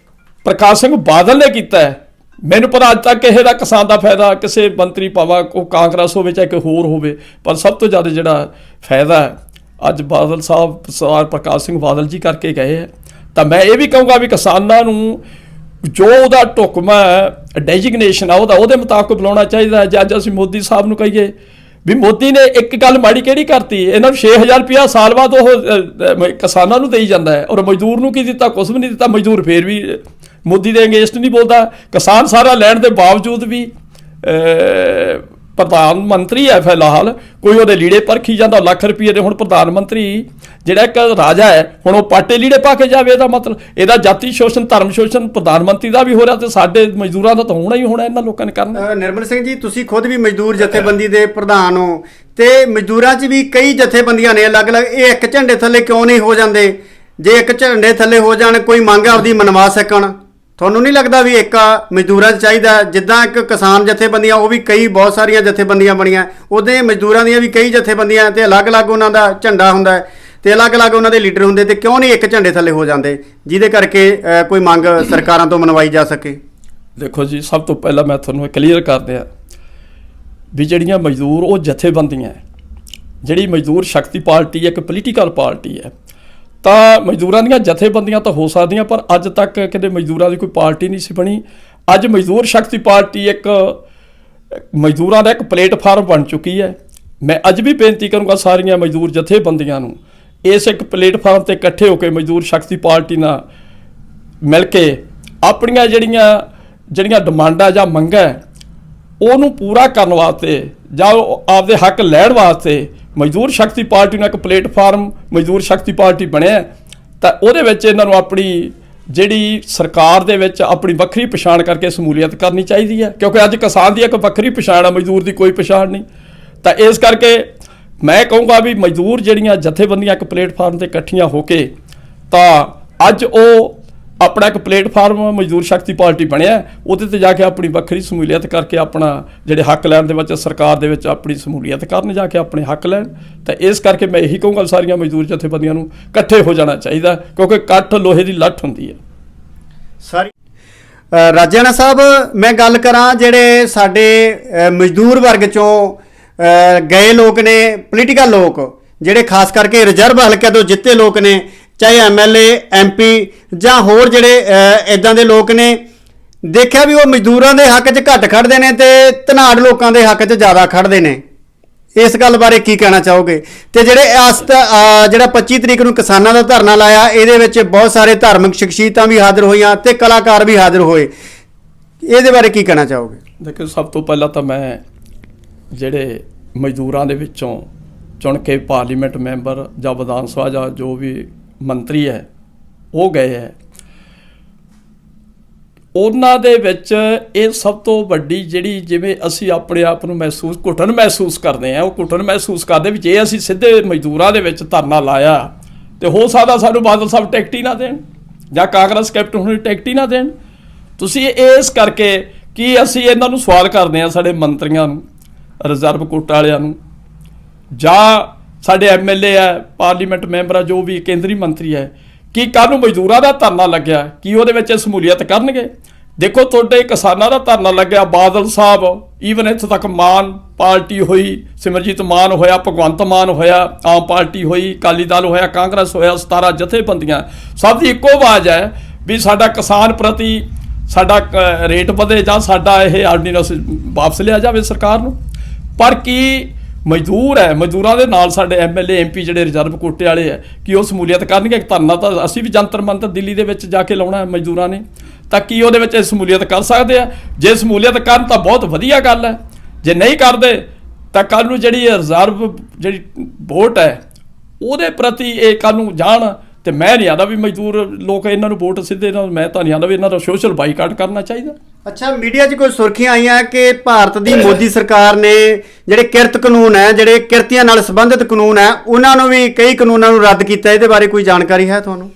ਪ੍ਰਕਾਸ਼ ਸਿੰਘ ਬਾਦਲ ਨੇ ਕੀਤਾ ਹੈ, ਮੈਨੂੰ ਪਤਾ ਅੱਜ ਤੱਕ ਕਿਸੇ ਦਾ ਕਿਸਾਨ ਦਾ ਫਾਇਦਾ ਕਿਸੇ ਮੰਤਰੀ ਭਾਵੇਂ ਉਹ ਕਾਂਗਰਸ ਹੋਵੇ ਚਾਹੇ ਕੋਈ ਹੋਰ ਹੋਵੇ, ਪਰ ਸਭ ਤੋਂ ਜ਼ਿਆਦਾ ਜਿਹੜਾ ਫਾਇਦਾ ਅੱਜ ਬਾਦਲ ਸਾਹਿਬ ਸਰਦਾਰ ਪ੍ਰਕਾਸ਼ ਸਿੰਘ ਬਾਦਲ ਜੀ ਕਰਕੇ ਗਏ ਹੈ। ਤਾਂ ਮੈਂ ਇਹ ਵੀ ਕਹੂੰਗਾ ਵੀ ਕਿਸਾਨਾਂ ਨੂੰ ਜੋ ਉਹਦਾ ਢੁਕਵਾਂ ਡੈਜਿਗਨੇਸ਼ਨ ਆ ਉਹਦੇ ਮੁਤਾਬਕ ਬੁਲਾਉਣਾ ਚਾਹੀਦਾ ਹੈ। ਅੱਜ ਅਸੀਂ ਮੋਦੀ ਸਾਹਿਬ ਨੂੰ ਕਹੀਏ ਵੀ ਮੋਦੀ ਨੇ ਇੱਕ ਗੱਲ ਮਾੜੀ ਕਿਹੜੀ ਕਰਤੀ, ਇਹਨਾਂ ਨੂੰ 6000 ਰੁਪਇਆ ਸਾਲ ਬਾਅਦ ਉਹ ਕਿਸਾਨਾਂ ਨੂੰ ਦੇਈ ਜਾਂਦਾ ਹੈ, ਔਰ ਮਜ਼ਦੂਰ ਨੂੰ ਕੀ ਦਿੱਤਾ? ਕੁਛ ਵੀ ਨਹੀਂ ਦਿੱਤਾ। ਮਜ਼ਦੂਰ ਫੇਰ ਵੀ ਮੋਦੀ ਦੇ ਅਗੇਂਸਟ ਨਹੀਂ ਬੋਲਦਾ। ਕਿਸਾਨ ਸਾਰਾ ਲੈਣ ਦੇ ਬਾਵਜੂਦ ਵੀ ਪ੍ਰਧਾਨ ਮੰਤਰੀ ਹੈ ਫਿਲਹਾਲ, ਕੋਈ ਉਹਦੇ ਲੀੜੇ ਪਰਖੀ ਜਾਂਦਾ ਲੱਖ ਰੁਪਏ ਦੇ। ਹੁਣ ਪ੍ਰਧਾਨ ਮੰਤਰੀ ਜਿਹੜਾ ਇੱਕ ਰਾਜਾ ਹੈ, ਹੁਣ ਉਹ ਪਾਟੇ ਲੀੜੇ ਪਾ ਕੇ ਜਾਵੇ, ਇਹਦਾ ਮਤਲਬ ਇਹਦਾ ਜਾਤੀ ਸ਼ੋਸ਼ਣ ਧਰਮ ਸ਼ੋਸ਼ਣ ਪ੍ਰਧਾਨ ਮੰਤਰੀ ਦਾ ਵੀ ਹੋ ਰਿਹਾ ਤੇ ਸਾਡੇ ਮਜ਼ਦੂਰਾਂ ਦਾ ਤਾਂ ਹੋਣਾ ਹੀ ਹੋਣਾ, ਇਹਨਾਂ ਲੋਕਾਂ ਨੇ ਕਰਨਾ। ਨਿਰਮਲ ਸਿੰਘ ਜੀ, ਤੁਸੀਂ ਖੁਦ ਵੀ ਮਜ਼ਦੂਰ ਜਥੇਬੰਦੀ ਦੇ ਪ੍ਰਧਾਨ ਹੋ ਤੇ ਮਜ਼ਦੂਰਾਂ 'ਚ ਵੀ ਕਈ ਜਥੇਬੰਦੀਆਂ ਨੇ ਅਲੱਗ-ਅਲੱਗ, ਇਹ ਇੱਕ ਝੰਡੇ ਥੱਲੇ ਕਿਉਂ ਨਹੀਂ ਹੋ ਜਾਂਦੇ? ਜੇ ਇੱਕ ਝੰਡੇ ਥੱਲੇ ਹੋ ਜਾਣ, ਕੋਈ ਮੰਗ ਆਪਦੀ ਮਨਵਾ ਸਕਣ, ਤੁਹਾਨੂੰ ਨਹੀਂ ਲੱਗਦਾ ਵੀ ਇੱਕ ਮਜ਼ਦੂਰਾਂ 'ਚ ਚਾਹੀਦਾ? ਜਿੱਦਾਂ ਇੱਕ ਕਿਸਾਨ ਜਥੇਬੰਦੀਆਂ, ਉਹ ਵੀ ਕਈ ਬਹੁਤ ਸਾਰੀਆਂ ਜਥੇਬੰਦੀਆਂ ਬਣੀਆਂ, ਉਹਦੇ ਮਜ਼ਦੂਰਾਂ ਦੀਆਂ ਵੀ ਕਈ ਜਥੇਬੰਦੀਆਂ ਤੇ ਅਲੱਗ-ਅਲੱਗ ਉਹਨਾਂ ਦਾ ਝੰਡਾ ਹੁੰਦਾ ਤੇ ਅਲੱਗ-ਅਲੱਗ ਉਹਨਾਂ ਦੇ ਲੀਡਰ ਹੁੰਦੇ, ਤੇ ਕਿਉਂ ਨਹੀਂ ਇੱਕ ਝੰਡੇ ਥੱਲੇ ਹੋ ਜਾਂਦੇ ਜਿਹਦੇ ਕਰਕੇ ਕੋਈ ਮੰਗ ਸਰਕਾਰਾਂ ਤੋਂ ਮਨਵਾਈ ਜਾ ਸਕੇ? ਦੇਖੋ ਜੀ, ਸਭ ਤੋਂ ਪਹਿਲਾਂ ਮੈਂ ਤੁਹਾਨੂੰ ਕਲੀਅਰ ਕਰ ਦਿਆਂ ਵੀ ਜਿਹੜੀਆਂ ਮਜ਼ਦੂਰ ਉਹ ਜਥੇਬੰਦੀਆਂ, ਜਿਹੜੀ ਮਜ਼ਦੂਰ ਸ਼ਕਤੀ ਪਾਰਟੀ ਇੱਕ ਪੋਲੀਟੀਕਲ ਪਾਰਟੀ ਹੈ, ਤਾਂ ਮਜ਼ਦੂਰਾਂ ਦੀਆਂ ਜਥੇਬੰਦੀਆਂ ਤਾਂ ਹੋ ਸਕਦੀਆਂ, ਪਰ ਅੱਜ ਤੱਕ ਕਿਤੇ ਮਜ਼ਦੂਰਾਂ ਦੀ ਕੋਈ ਪਾਰਟੀ ਨਹੀਂ ਸੀ ਬਣੀ। ਅੱਜ ਮਜ਼ਦੂਰ ਸ਼ਕਤੀ ਪਾਰਟੀ ਇੱਕ ਮਜ਼ਦੂਰਾਂ ਦਾ ਇੱਕ ਪਲੇਟਫਾਰਮ ਬਣ ਚੁੱਕੀ ਹੈ। ਮੈਂ ਅੱਜ ਵੀ ਬੇਨਤੀ ਕਰੂੰਗਾ ਸਾਰੀਆਂ ਮਜ਼ਦੂਰ ਜਥੇਬੰਦੀਆਂ ਨੂੰ ਇਸ ਇੱਕ ਪਲੇਟਫਾਰਮ ਤੇ ਇਕੱਠੇ ਹੋ ਕੇ ਮਜ਼ਦੂਰ ਸ਼ਕਤੀ ਪਾਰਟੀ ਨਾਲ ਮਿਲ ਕੇ ਆਪਣੀਆਂ ਜਿਹੜੀਆਂ ਡਿਮਾਂਡਾਂ ਜਾਂ ਮੰਗਾਂ ਉਹਨੂੰ ਪੂਰਾ ਕਰਨ ਵਾਸਤੇ ਜਾਂ ਆਪਦੇ ਹੱਕ ਲੈਣ ਵਾਸਤੇ ਮਜ਼ਦੂਰ ਸ਼ਕਤੀ ਪਾਰਟੀ ਨੂੰ ਇੱਕ ਪਲੇਟਫਾਰਮ ਮਜ਼ਦੂਰ ਸ਼ਕਤੀ ਪਾਰਟੀ ਬਣਿਆ, ਤਾਂ ਉਹਦੇ ਵਿੱਚ ਇਹਨਾਂ ਨੂੰ ਆਪਣੀ ਜਿਹੜੀ ਸਰਕਾਰ ਦੇ ਵਿੱਚ ਆਪਣੀ ਵੱਖਰੀ ਪਛਾਣ ਕਰਕੇ ਸ਼ਮੂਲੀਅਤ ਕਰਨੀ ਚਾਹੀਦੀ ਹੈ, ਕਿਉਂਕਿ ਅੱਜ ਕਿਸਾਨ ਦੀ ਇੱਕ ਵੱਖਰੀ ਪਛਾਣ ਹੈ, ਮਜ਼ਦੂਰ ਦੀ ਕੋਈ ਪਛਾਣ ਨਹੀਂ। ਤਾਂ ਇਸ ਕਰਕੇ ਮੈਂ ਕਹੂੰਗਾ ਵੀ ਮਜ਼ਦੂਰ ਜਿਹੜੀਆਂ ਜਥੇਬੰਦੀਆਂ ਇੱਕ ਪਲੇਟਫਾਰਮ 'ਤੇ ਇਕੱਠੀਆਂ ਹੋ ਕੇ, ਤਾਂ ਅੱਜ ਉਹ ਆਪਣਾ ਇੱਕ ਪਲੇਟਫਾਰਮ ਮਜ਼ਦੂਰ ਸ਼ਕਤੀ ਪਾਰਟੀ ਬਣਿਆ, ਉਹਦੇ ਤੇ ਜਾ ਕੇ ਆਪਣੀ ਵੱਖਰੀ ਸ਼ਮੂਲੀਅਤ ਕਰਕੇ ਆਪਣਾ ਜਿਹੜੇ ਹੱਕ ਲੈਣ ਦੇ ਵਿੱਚ ਸਰਕਾਰ ਦੇ ਵਿੱਚ ਆਪਣੀ ਸ਼ਮੂਲੀਅਤ ਕਰਨ, ਜਾ ਕੇ ਆਪਣੇ ਹੱਕ ਲੈਣ। ਤਾਂ ਇਸ ਕਰਕੇ ਮੈਂ ਇਹੀ ਕਹੂੰਗਾ ਸਾਰੀਆਂ ਮਜ਼ਦੂਰ ਜਥੇਬੰਦੀਆਂ ਨੂੰ ਇਕੱਠੇ ਹੋ ਜਾਣਾ ਚਾਹੀਦਾ, ਕਿਉਂਕਿ ਇਕੱਠ ਲੋਹੇ ਦੀ ਲੱਠ ਹੁੰਦੀ ਹੈ ਸਾਰੀ। ਰਾਜਿਆਣਾ ਸਾਹਿਬ, ਮੈਂ ਗੱਲ ਕਰਾਂ ਜਿਹੜੇ ਸਾਡੇ ਮਜ਼ਦੂਰ ਵਰਗ 'ਚੋਂ ਗਏ ਲੋਕ ਨੇ, ਪੋਲੀਟੀਕਲ ਲੋਕ ਜਿਹੜੇ ਖਾਸ ਕਰਕੇ ਰਿਜ਼ਰਵ ਹਲਕੇ ਤੋਂ ਜਿੱਤੇ ਲੋਕ ਨੇ, ਚਾਹੇ MLA MP ਜਾਂ ਹੋਰ ਜਿਹੜੇ ਇੱਦਾਂ ਦੇ ਲੋਕ ਨੇ, ਦੇਖਿਆ ਵੀ ਉਹ ਮਜ਼ਦੂਰਾਂ ਦੇ ਹੱਕ 'ਚ ਘੱਟ ਖੜਦੇ ਨੇ ਤੇ ਧਨਾੜ ਲੋਕਾਂ ਦੇ ਹੱਕ 'ਚ ਜ਼ਿਆਦਾ ਖੜਦੇ ਨੇ। ਇਸ ਗੱਲ ਬਾਰੇ ਕੀ ਕਹਿਣਾ ਚਾਹੋਗੇ? ਤੇ ਜਿਹੜੇ ਜਿਹੜਾ 25 ਤਰੀਕ ਨੂੰ ਕਿਸਾਨਾਂ ਦਾ ਧਰਨਾ ਲਾਇਆ, ਇਹਦੇ ਵਿੱਚ ਬਹੁਤ ਸਾਰੇ ਧਾਰਮਿਕ ਸ਼ਖਸੀਅਤਾਂ ਵੀ ਹਾਜ਼ਰ ਹੋਈਆਂ ਤੇ ਕਲਾਕਾਰ ਵੀ ਹਾਜ਼ਰ ਹੋਏ, ਇਹਦੇ ਬਾਰੇ ਕੀ ਕਹਿਣਾ ਚਾਹੋਗੇ? ਦੇਖੋ, ਸਭ ਤੋਂ ਪਹਿਲਾਂ ਤਾਂ ਮੈਂ ਜਿਹੜੇ ਮਜ਼ਦੂਰਾਂ ਦੇ ਵਿੱਚੋਂ ਚੁਣ ਕੇ ਪਾਰਲੀਮੈਂਟ ਮੈਂਬਰ ਜਾਂ ਵਿਧਾਨ ਸਭਾ ਜਾਂ ਜੋ ਵੀ ਮੰਤਰੀ ਹੈ ਉਹ ਗਏ ਹੈ, ਉਹਨਾਂ ਦੇ ਵਿੱਚ ਇਹ ਸਭ ਤੋਂ ਵੱਡੀ ਜਿਹੜੀ, ਜਿਵੇਂ ਅਸੀਂ ਆਪਣੇ ਆਪ ਨੂੰ ਘੁਟਨ ਮਹਿਸੂਸ ਕਰਦੇ ਹਾਂ, ਉਹ ਘੁਟਨ ਮਹਿਸੂਸ ਕਰਦੇ ਵੀ ਜੇ ਅਸੀਂ ਸਿੱਧੇ ਮਜ਼ਦੂਰਾਂ ਦੇ ਵਿੱਚ ਧਰਨਾ ਲਾਇਆ ਤੇ ਹੋ ਸਕਦਾ ਸਾਨੂੰ ਬਾਦਲ ਸਾਹਿਬ ਟਿਕਟ ਹੀ ਨਾ ਦੇਣ ਜਾਂ ਕਾਂਗਰਸ ਕੈਪਟਨ ਹੁਣੀ ਟਿਕਟ ਹੀ ਨਾ ਦੇਣ। ਤੁਸੀਂ ਇਸ ਕਰਕੇ ਕੀ ਅਸੀਂ ਇਹਨਾਂ ਨੂੰ ਸਵਾਲ ਕਰਦੇ ਹਾਂ, ਸਾਡੇ ਮੰਤਰੀਆਂ ਨੂੰ, ਰਿਜ਼ਰਵ ਕੋਟਾ ਵਾਲਿਆਂ ਨੂੰ, ਜਾਂ ਸਾਡੇ MLA ਹੈ, ਪਾਰਲੀਮੈਂਟ ਮੈਂਬਰ ਆ, ਜੋ ਵੀ ਕੇਂਦਰੀ ਮੰਤਰੀ ਹੈ, ਕਿ ਕੱਲ੍ਹ ਨੂੰ ਮਜ਼ਦੂਰਾਂ ਦਾ ਧਰਨਾ ਲੱਗਿਆ ਕੀ ਉਹਦੇ ਵਿੱਚ ਸ਼ਮੂਲੀਅਤ ਕਰਨਗੇ? ਦੇਖੋ, ਤੁਹਾਡੇ ਕਿਸਾਨਾਂ ਦਾ ਧਰਨਾ ਲੱਗਿਆ, ਬਾਦਲ ਸਾਹਿਬ, ਈਵਨ ਇੱਥੋਂ ਤੱਕ ਮਾਨ ਪਾਰਟੀ ਹੋਈ, ਸਿਮਰਜੀਤ ਮਾਨ ਹੋਇਆ, ਭਗਵੰਤ ਮਾਨ ਹੋਇਆ, ਆਮ ਪਾਰਟੀ ਹੋਈ, ਅਕਾਲੀ ਦਲ ਹੋਇਆ, ਕਾਂਗਰਸ ਹੋਇਆ, 17 ਜਥੇਬੰਦੀਆਂ, ਸਭ ਦੀ ਇੱਕੋ ਆਵਾਜ਼ ਹੈ ਵੀ ਸਾਡਾ ਕਿਸਾਨ ਪ੍ਰਤੀ ਸਾਡਾ ਰੇਟ ਵਧੇ ਜਾਂ ਸਾਡਾ ਇਹ ਆਰਡੀਨੈਂਸ ਵਾਪਸ ਲਿਆ ਜਾਵੇ ਸਰਕਾਰ ਨੂੰ। ਪਰ ਕੀ ਮਜ਼ਦੂਰ ਹੈ, ਮਜ਼ਦੂਰਾਂ ਦੇ ਨਾਲ ਸਾਡੇ MLA MP ਜਿਹੜੇ ਰਿਜ਼ਰਵ ਕੋਟੇ ਵਾਲੇ ਹੈ, ਕਿ ਉਹ ਸ਼ਮੂਲੀਅਤ ਕਰਨਗੇ? ਧਰਨਾ ਤਾਂ ਅਸੀਂ ਵੀ ਜੰਤਰ ਮੰਤਰ ਦਿੱਲੀ ਦੇ ਵਿੱਚ ਜਾ ਕੇ ਲਾਉਣਾ ਹੈ ਮਜ਼ਦੂਰਾਂ ਨੇ, ਤਾਂ ਕੀ ਉਹਦੇ ਵਿੱਚ ਸ਼ਮੂਲੀਅਤ ਕਰ ਸਕਦੇ ਆ? ਜੇ ਸ਼ਮੂਲੀਅਤ ਕਰਨ ਤਾਂ ਬਹੁਤ ਵਧੀਆ ਗੱਲ ਹੈ, ਜੇ ਨਹੀਂ ਕਰਦੇ ਤਾਂ ਕੱਲ੍ਹ ਨੂੰ ਜਿਹੜੀ ਰਿਜ਼ਰਵ ਜਿਹੜੀ ਵੋਟ ਹੈ ਉਹਦੇ ਪ੍ਰਤੀ ਇਹ ਕੱਲ੍ਹ ਨੂੰ ਜਾਣ। ਤੇ ਮੈਂ ਨਹੀਂ ਆਉਂਦਾ ਵੀ ਮਜ਼ਦੂਰ ਲੋਕ ਇਹਨਾਂ ਨੂੰ ਵੋਟ ਸਿੱਧੇ ਨਾਲ, ਮੈਂ ਤਾਂ ਨਹੀਂ ਆਉਂਦਾ ਵੀ ਇਹਨਾਂ ਦਾ ਸੋਸ਼ਲ ਬਾਈਕਾਟ ਕਰਨਾ ਚਾਹੀਦਾ। ਅੱਛਾ, ਮੀਡੀਆ 'ਚ ਕੋਈ ਸੁਰਖੀਆਂ ਆਈਆਂ ਕਿ ਭਾਰਤ ਦੀ ਮੋਦੀ ਸਰਕਾਰ ਨੇ ਜਿਹੜੇ ਕਿਰਤ ਕਾਨੂੰਨ ਹੈ, ਜਿਹੜੇ ਕਿਰਤੀਆਂ ਨਾਲ ਸੰਬੰਧਿਤ ਕਾਨੂੰਨ ਹੈ, ਉਹਨਾਂ ਨੂੰ ਵੀ, ਕਈ ਕਾਨੂੰਨਾਂ ਨੂੰ ਰੱਦ ਕੀਤਾ। ਇਹਦੇ ਬਾਰੇ ਕੋਈ ਜਾਣਕਾਰੀ ਹੈ ਤੁਹਾਨੂੰ?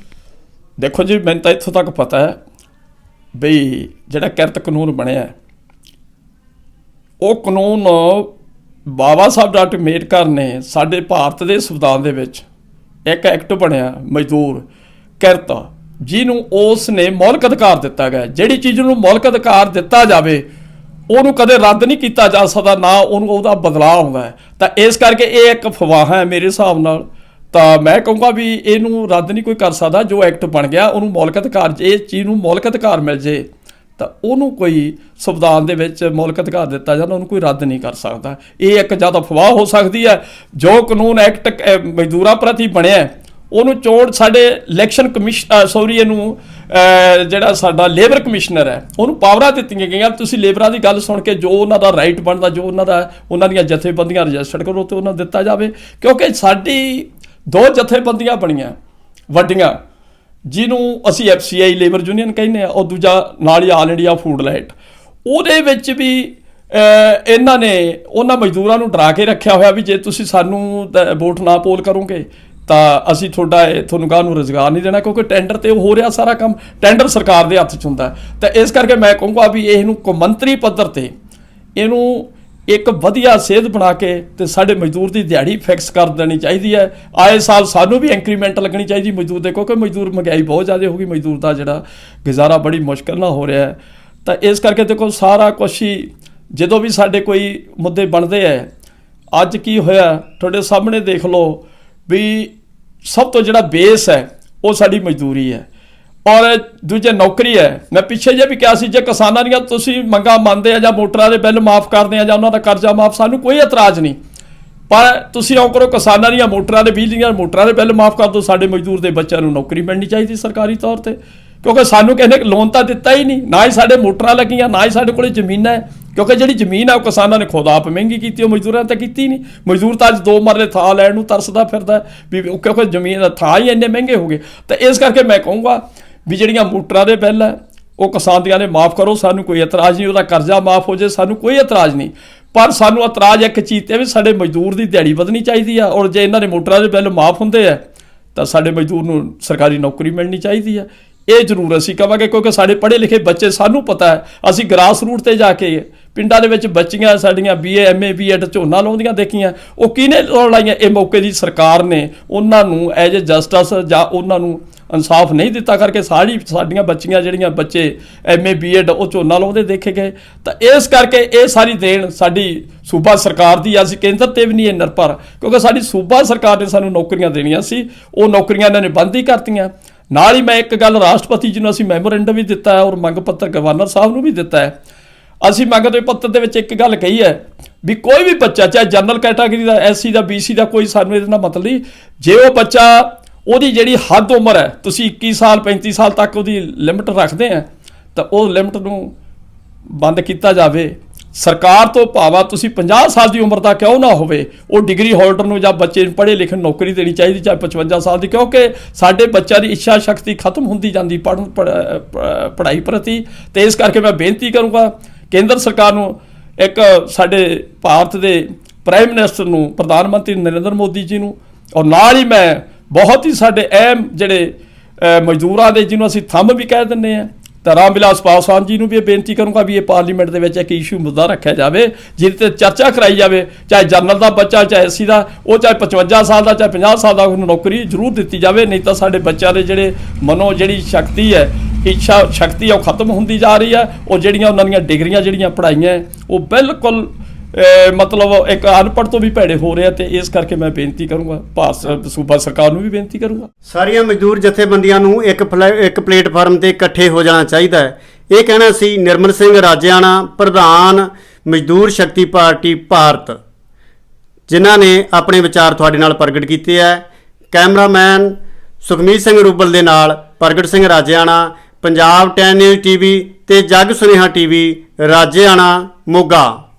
ਦੇਖੋ ਜੀ, ਮੈਨੂੰ ਤਾਂ ਇੱਥੋਂ ਤੱਕ ਪਤਾ ਹੈ ਬਈ ਜਿਹੜਾ ਕਿਰਤ ਕਾਨੂੰਨ ਬਣਿਆ ਉਹ ਕਾਨੂੰਨ ਬਾਬਾ ਸਾਹਿਬ ਡਾਕਟਰ ਅੰਬੇਡਕਰ ਨੇ ਸਾਡੇ ਭਾਰਤ ਦੇ ਸੰਵਿਧਾਨ ਦੇ ਵਿੱਚ ਇੱਕ ਐਕਟ ਬਣਿਆ ਮਜ਼ਦੂਰ ਕਿਰਤ, ਜਿਹਨੂੰ ਉਸ ਨੇ ਮੌਲਿਕ ਅਧਿਕਾਰ ਦਿੱਤਾ ਗਿਆ। ਜਿਹੜੀ ਚੀਜ਼ ਨੂੰ ਮੌਲਿਕ ਅਧਿਕਾਰ ਦਿੱਤਾ ਜਾਵੇ ਉਹਨੂੰ ਕਦੇ ਰੱਦ ਨਹੀਂ ਕੀਤਾ ਜਾ ਸਕਦਾ, ਨਾ ਉਹਨੂੰ ਉਹਦਾ ਬਦਲਾਅ ਆਉਂਦਾ ਹੈ। ਤਾਂ ਇਸ ਕਰਕੇ ਇਹ ਇੱਕ ਅਫਵਾਹ ਹੈ ਮੇਰੇ ਹਿਸਾਬ ਨਾਲ। ਤਾਂ ਮੈਂ ਕਹੂੰਗਾ ਵੀ ਇਹਨੂੰ ਰੱਦ ਨਹੀਂ ਕੋਈ ਕਰ ਸਕਦਾ। ਜੋ ਐਕਟ ਬਣ ਗਿਆ ਉਹਨੂੰ ਮੌਲਿਕ ਅਧਿਕਾਰ, ਜੇ ਇਸ ਚੀਜ਼ ਨੂੰ ਮੌਲਿਕ ਅਧਿਕਾਰ ਮਿਲ ਜੇ ਤਾਂ ਉਹਨੂੰ ਕੋਈ ਸੰਵਿਧਾਨ ਦੇ ਵਿੱਚ ਮੌਲਿਕ ਅਧਿਕਾਰ ਦਿੱਤਾ ਜਾਂਦਾ, ਉਹਨੂੰ ਕੋਈ ਰੱਦ ਨਹੀਂ ਕਰ ਸਕਦਾ। ਇਹ ਇੱਕ ਜ਼ਿਆਦਾ ਅਫਵਾਹ ਹੋ ਸਕਦੀ ਹੈ। ਜੋ ਕਾਨੂੰਨ ਐਕਟ ਮਜ਼ਦੂਰਾਂ ਪ੍ਰਤੀ ਬਣਿਆ ਉਹਨੂੰ ਚੋਣ ਸਾਡੇ ਇਲੈਕਸ਼ਨ ਕਮਿਸ਼ਨ ਇਹਨੂੰ ਜਿਹੜਾ ਸਾਡਾ ਲੇਬਰ ਕਮਿਸ਼ਨਰ ਹੈ ਉਹਨੂੰ ਪਾਵਰਾਂ ਦਿੱਤੀਆਂ ਗਈਆਂ, ਤੁਸੀਂ ਲੇਬਰਾਂ ਦੀ ਗੱਲ ਸੁਣ ਕੇ ਜੋ ਉਹਨਾਂ ਦਾ ਰਾਈਟ ਬਣਦਾ, ਜੋ ਉਹਨਾਂ ਦੀਆਂ ਜਥੇਬੰਦੀਆਂ ਰਜਿਸਟਰਡ ਕਰੋ ਤੇ ਉਹਨਾਂ ਨੂੰ ਦਿੱਤਾ ਜਾਵੇ। ਕਿਉਂਕਿ ਸਾਡੀ 2 ਜਥੇਬੰਦੀਆਂ ਬਣੀਆਂ ਵੱਡੀਆਂ, ਜਿਹਨੂੰ ਅਸੀਂ FCI ਲੇਬਰ ਯੂਨੀਅਨ ਕਹਿੰਦੇ ਆ, ਉਹ ਦੂਜਾ ਨਾਲ ਹੀ ਆਲ ਇੰਡੀਆ ਫੂਡ ਲਾਈਟ। ਉਹਦੇ ਵਿੱਚ ਵੀ ਇਹਨਾਂ ਨੇ ਉਹਨਾਂ ਮਜ਼ਦੂਰਾਂ ਨੂੰ ਡਰਾ ਕੇ ਰੱਖਿਆ ਹੋਇਆ ਵੀ ਜੇ ਤੁਸੀਂ ਸਾਨੂੰ ਵੋਟ ਨਾ ਪੋਲ ਕਰੋਗੇ ਤਾਂ ਅਸੀਂ ਤੁਹਾਨੂੰ ਗਾਹ ਨੂੰ ਰੁਜ਼ਗਾਰ ਨਹੀਂ ਦੇਣਾ, ਕਿਉਂਕਿ ਟੈਂਡਰ ਤੇ ਹੋ ਰਿਹਾ ਸਾਰਾ ਕੰਮ, ਟੈਂਡਰ ਸਰਕਾਰ ਦੇ ਹੱਥ 'ਚ ਹੁੰਦਾ। ਤਾਂ ਇਸ ਕਰਕੇ ਮੈਂ ਕਹੂੰਗਾ ਵੀ ਇਹਨੂੰ ਕੌਮਾਂਤਰੀ ਪੱਧਰ ਤੇ ਇਹਨੂੰ ਇੱਕ ਵਧੀਆ ਸੇਧ ਬਣਾ ਕੇ ਤੇ ਸਾਡੇ ਮਜ਼ਦੂਰ ਦੀ ਦਿਹਾੜੀ ਫਿਕਸ ਕਰ ਦੇਣੀ ਚਾਹੀਦੀ ਹੈ। ਆਏ ਸਾਲ ਸਾਨੂੰ ਵੀ ਇੰਕਰੀਮੈਂਟ ਲੱਗਣੀ ਚਾਹੀਦੀ ਮਜ਼ਦੂਰ ਦੇ, ਕਿਉਂਕਿ ਮਜ਼ਦੂਰ ਮਹਿੰਗਾਈ ਬਹੁਤ ਜ਼ਿਆਦਾ ਹੋ ਗਈ, ਮਜ਼ਦੂਰ ਦਾ ਜਿਹੜਾ ਗੁਜ਼ਾਰਾ ਬੜੀ ਮੁਸ਼ਕਿਲ ਨਾਲ ਹੋ ਰਿਹਾ ਹੈ। ਤਾਂ ਇਸ ਕਰਕੇ ਦੇਖੋ ਸਾਰਾ ਕੁਛ ਹੀ ਜਦੋਂ ਵੀ ਸਾਡੇ ਕੋਈ ਮੁੱਦੇ ਬਣਦੇ ਹੈ, ਅੱਜ ਕੀ ਹੋਇਆ ਤੁਹਾਡੇ ਸਾਹਮਣੇ ਦੇਖ ਲਓ ਵੀ ਸਭ ਤੋਂ ਜਿਹੜਾ ਬੇਸ ਹੈ ਉਹ ਸਾਡੀ ਮਜ਼ਦੂਰੀ ਹੈ ਔਰ ਦੂਜੇ ਨੌਕਰੀ ਹੈ। ਮੈਂ ਪਿੱਛੇ ਜੇ ਵੀ ਕਿਹਾ ਸੀ ਜੇ ਕਿਸਾਨਾਂ ਦੀਆਂ ਤੁਸੀਂ ਮੰਗਾਂ ਮੰਨਦੇ ਆ ਜਾਂ ਮੋਟਰਾਂ ਦੇ ਬਿੱਲ ਮਾਫ ਕਰਦੇ ਆ ਜਾਂ ਉਹਨਾਂ ਦਾ ਕਰਜ਼ਾ ਮਾਫ, ਸਾਨੂੰ ਕੋਈ ਇਤਰਾਜ਼ ਨਹੀਂ, ਪਰ ਤੁਸੀਂ ਆਉਂ ਕਰੋ ਕਿਸਾਨਾਂ ਦੀਆਂ ਮੋਟਰਾਂ ਦੇ ਬਿਜਲੀ ਦੀਆਂ ਮੋਟਰਾਂ ਦੇ ਬਿੱਲ ਮਾਫ ਕਰ ਦਿਓ, ਸਾਡੇ ਮਜ਼ਦੂਰ ਦੇ ਬੱਚਿਆਂ ਨੂੰ ਨੌਕਰੀ ਮਿਲਣੀ ਚਾਹੀਦੀ ਸਰਕਾਰੀ ਤੌਰ ਤੇ, ਕਿਉਂਕਿ ਸਾਨੂੰ ਕਿਸੇ ਨੇ ਲੋਨ ਤਾਂ ਦਿੱਤਾ ਹੀ ਨਹੀਂ, ਨਾ ਹੀ ਸਾਡੇ ਮੋਟਰਾਂ ਲੱਗੀਆਂ, ਨਾ ਹੀ ਸਾਡੇ ਕੋਲ ਜ਼ਮੀਨਾਂ ਹੈ। ਕਿਉਂਕਿ ਜਿਹੜੀ ਜ਼ਮੀਨ ਹੈ ਉਹ ਕਿਸਾਨਾਂ ਨੇ ਖੁਦ ਆਪ ਮਹਿੰਗੀ ਕੀਤੀ, ਉਹ ਮਜ਼ਦੂਰਾਂ ਨੇ ਤਾਂ ਕੀਤੀ ਨਹੀਂ। ਮਜ਼ਦੂਰ ਤਾਂ ਅੱਜ 2 ਮਰਲੇ ਥਾਂ ਲੈਣ ਨੂੰ ਤਰਸਦਾ ਫਿਰਦਾ ਵੀ, ਕਿਉਂਕਿ ਜ਼ਮੀਨ ਦਾ ਥਾਂ ਹੀ ਇੰਨੇ ਮਹਿੰਗੇ ਹੋ ਗਏ। ਤਾਂ ਇਸ ਕਰਕੇ ਮੈਂ ਕਹੂੰਗਾ ਵੀ ਜਿਹੜੀਆਂ ਮੋਟਰਾਂ ਦੇ ਬਿੱਲ ਹੈ ਉਹ ਕਿਸਾਨਾਂ ਨੇ ਮਾਫ ਕਰੋ, ਸਾਨੂੰ ਕੋਈ ਇਤਰਾਜ਼ ਨਹੀਂ, ਉਹਦਾ ਕਰਜ਼ਾ ਮਾਫ ਹੋ ਜਾਏ, ਸਾਨੂੰ ਕੋਈ ਇਤਰਾਜ਼ ਨਹੀਂ। ਪਰ ਸਾਨੂੰ ਇਤਰਾਜ਼ ਇੱਕ ਚੀਜ਼ ਤੇ ਵੀ ਸਾਡੇ ਮਜ਼ਦੂਰ ਦੀ ਦਿਹਾੜੀ ਵਧਣੀ ਚਾਹੀਦੀ ਆ, ਔਰ ਜੇ ਇਹਨਾਂ ਦੇ ਮੋਟਰਾਂ ਦੇ ਬਿੱਲ ਮਾਫ ਹੁੰਦੇ ਆ ਤਾਂ ਸਾਡੇ ਮਜ਼ਦੂਰ ਨੂੰ ਸਰਕਾਰੀ ਨੌਕਰੀ ਮਿਲਣੀ ਚਾਹੀਦੀ ਆ। ਇਹ ਜ਼ਰੂਰ ਅਸੀਂ ਕਹਾਂਗੇ, ਕਿਉਂਕਿ ਸਾਡੇ ਪੜ੍ਹੇ ਲਿਖੇ ਬੱਚੇ, ਸਾਨੂੰ ਪਤਾ ਹੈ, ਅਸੀਂ ਗਰਾਸ ਰੂਟ ਤੇ ਜਾ ਕੇ ਪਿੰਡਾਂ ਦੇ ਵਿੱਚ ਬੱਚੀਆਂ ਸਾਡੀਆਂ BA MA B.Ed ਝੋਨਾ ਲਾਉਂਦੀਆਂ ਦੇਖੀਆਂ, ਉਹ ਕਿਹਨੇ ਲਾਈਆਂ? ਇਹ ਮੌਕੇ ਦੀ ਸਰਕਾਰ ਨੇ ਉਹਨਾਂ ਨੂੰ ਐਜ ਏ ਜਸਟਿਸ ਜਾਂ ਉਹਨਾਂ ਨੂੰ ਇਨਸਾਫ ਨਹੀਂ ਦਿੱਤਾ ਕਰਕੇ ਸਾਡੀਆਂ ਬੱਚੀਆਂ ਜਿਹੜੀਆਂ ਬੱਚੇ MA B.Ed ਉਹ ਝੋਨਾ ਲਾਉਂਦੇ ਦੇਖੇ ਗਏ। ਤਾਂ ਇਸ ਕਰਕੇ ਇਹ ਸਾਰੀ ਦੇਣ ਸਾਡੀ ਸੂਬਾ ਸਰਕਾਰ ਦੀ ਆ, ਅਸੀਂ ਕੇਂਦਰ ਤੇ ਵੀ ਨਹੀਂ ਇਹ ਨਿਰਭਰ, ਕਿਉਂਕਿ ਸਾਡੀ ਸੂਬਾ ਸਰਕਾਰ ਨੇ ਸਾਨੂੰ ਨੌਕਰੀਆਂ ਦੇਣੀਆਂ ਸੀ, ਉਹ ਨੌਕਰੀਆਂ ਇਹਨਾਂ ਨੇ ਬੰਦ ਹੀ ਕਰਤੀਆਂ। ਨਾਲ ਹੀ ਮੈਂ ਇੱਕ ਗੱਲ ਰਾਸ਼ਟਰਪਤੀ ਜੀ ਨੂੰ ਅਸੀਂ ਮੈਮੋਰੈਂਡਮ ਵੀ ਦਿੱਤਾ ਹੈ ਔਰ ਮੰਗ ਪੱਤਰ ਗਵਰਨਰ ਸਾਹਿਬ ਨੂੰ ਵੀ ਦਿੱਤਾ ਹੈ। ਅਸੀਂ ਮੰਗਦੇ ਪੱਤਰ ਦੇ ਵਿੱਚ ਇੱਕ ਗੱਲ ਕਹੀ ਹੈ ਵੀ ਕੋਈ ਵੀ ਬੱਚਾ ਚਾਹੇ ਜਨਰਲ ਕੈਟਾਗਰੀ ਦਾ, SC ਦਾ, BC ਦਾ, ਕੋਈ ਸਾਨੂੰ ਇਹਦੇ ਨਾਲ ਮਤਲਬ ਨਹੀਂ, ਜੇ ਉਹ ਬੱਚਾ ਉਹਦੀ ਜਿਹੜੀ ਹੱਦ ਉਮਰ ਹੈ ਤੁਸੀਂ 21 ਸਾਲ 35 ਸਾਲ ਤੱਕ ਉਹਦੀ ਲਿਮਟ ਰੱਖਦੇ ਆ ਤਾਂ ਉਹ ਲਿਮਟ ਨੂੰ ਬੰਦ ਕੀਤਾ ਜਾਵੇ। ਸਰਕਾਰ ਤੋਂ ਭਾਵੇਂ ਤੁਸੀਂ 50 ਸਾਲ ਦੀ ਉਮਰ ਦਾ ਕਿਉਂ ਨਾ ਹੋਵੇ, ਉਹ ਡਿਗਰੀ ਹੋਲਡਰ ਨੂੰ ਜਾਂ ਬੱਚੇ ਨੂੰ ਪੜ੍ਹੇ ਲਿਖੇ ਨੌਕਰੀ ਦੇਣੀ ਚਾਹੀਦੀ, ਚਾਹੇ 55 ਸਾਲ ਦੀ, ਕਿਉਂਕਿ ਸਾਡੇ ਬੱਚਿਆਂ ਦੀ ਇੱਛਾ ਸ਼ਕਤੀ ਖਤਮ ਹੁੰਦੀ ਜਾਂਦੀ ਪੜ੍ਹਾਈ ਪ੍ਰਤੀ। ਤੇ ਇਸ ਕਰਕੇ ਮੈਂ ਬੇਨਤੀ ਕਰੂੰਗਾ ਕੇਂਦਰ ਸਰਕਾਰ ਨੂੰ, ਇੱਕ ਸਾਡੇ ਭਾਰਤ ਦੇ ਪ੍ਰਾਈਮ ਮਿਨਿਸਟਰ ਨੂੰ, ਪ੍ਰਧਾਨ ਮੰਤਰੀ ਨਰਿੰਦਰ ਮੋਦੀ ਜੀ ਨੂੰ, ਔਰ ਨਾਲ ਹੀ ਮੈਂ ਬਹੁਤ ਹੀ ਸਾਡੇ ਅਹਿਮ ਜਿਹੜੇ ਮਜ਼ਦੂਰਾਂ ਦੇ ਜਿਹਨੂੰ ਅਸੀਂ ਥੰਮ ਵੀ ਕਹਿ ਦਿੰਦੇ ਹਾਂ ਤਾਂ ਰਾਮ ਵਿਲਾਸ ਪਾਸਵਾਨ ਜੀ ਨੂੰ ਵੀ ਇਹ ਬੇਨਤੀ ਕਰੂੰਗਾ ਵੀ ਇਹ ਪਾਰਲੀਮੈਂਟ ਦੇ ਵਿੱਚ ਇੱਕ ਇਸ਼ੂ ਮੁੱਦਾ ਰੱਖਿਆ ਜਾਵੇ ਜਿਹਦੇ ਤੇ ਚਰਚਾ ਕਰਾਈ ਜਾਵੇ। ਚਾਹੇ ਜਨਰਲ ਦਾ ਬੱਚਾ, ਚਾਹੇ SC ਦਾ, ਉਹ ਚਾਹੇ 55 ਸਾਲ ਦਾ, ਚਾਹੇ 50 ਸਾਲ ਦਾ, ਉਹਨੂੰ ਨੌਕਰੀ ਜ਼ਰੂਰ ਦਿੱਤੀ ਜਾਵੇ। ਨਹੀਂ ਤਾਂ ਸਾਡੇ ਬੱਚਿਆਂ ਦੇ ਜਿਹੜੇ ਮਨੋ ਜਿਹੜੀ ਸ਼ਕਤੀ ਹੈ, ਇੱਛਾ ਸ਼ਕਤੀ ਹੈ, ਉਹ ਖਤਮ ਹੁੰਦੀ ਜਾ ਰਹੀ ਹੈ। ਉਹ ਜਿਹੜੀਆਂ ਉਹਨਾਂ ਦੀਆਂ ਡਿਗਰੀਆਂ ਜਿਹੜੀਆਂ ਪੜ੍ਹਾਈਆਂ ਉਹ ਬਿਲਕੁਲ ਮਤਲਬ ਇੱਕ ਅਨਪੜ੍ਹ ਤੋਂ ਵੀ ਭੈੜੇ ਹੋ ਰਹੇ ਆ। ਤੇ ਇਸ ਕਰਕੇ ਮੈਂ ਬੇਨਤੀ ਕਰੂੰਗਾ ਭਾਰਤ ਸੂਬਾ ਸਰਕਾਰ ਨੂੰ ਵੀ ਬੇਨਤੀ ਕਰੂੰਗਾ, ਸਾਰੀਆਂ ਮਜ਼ਦੂਰ ਜਥੇਬੰਦੀਆਂ ਨੂੰ ਇੱਕ ਪਲੇਟਫਾਰਮ ਤੇ ਇਕੱਠੇ ਹੋ ਜਾਣਾ ਚਾਹੀਦਾ ਹੈ। ਇਹ ਕਹਿਣਾ ਸੀ ਨਿਰਮਲ ਸਿੰਘ ਰਾਜੇਆਣਾ, ਪ੍ਰਧਾਨ ਮਜ਼ਦੂਰ ਸ਼ਕਤੀ ਪਾਰਟੀ ਭਾਰਤ, ਜਿਨ੍ਹਾਂ ਨੇ ਆਪਣੇ ਵਿਚਾਰ ਤੁਹਾਡੇ ਨਾਲ ਪ੍ਰਗਟ ਕੀਤੇ ਹੈ। ਕੈਮਰਾਮੈਨ ਸੁਖਮੀਤ ਸਿੰਘ ਰੂਬਲ ਦੇ ਨਾਲ ਪ੍ਰਗਟ ਸਿੰਘ ਰਾਜੇਆਣਾ, ਪੰਜਾਬ 10 ਨਿਊਜ਼ TV ਤੇ ਜਗ ਸੁਨੇਹਾ TV, ਰਾਜੇਆਣਾ, ਮੋਗਾ।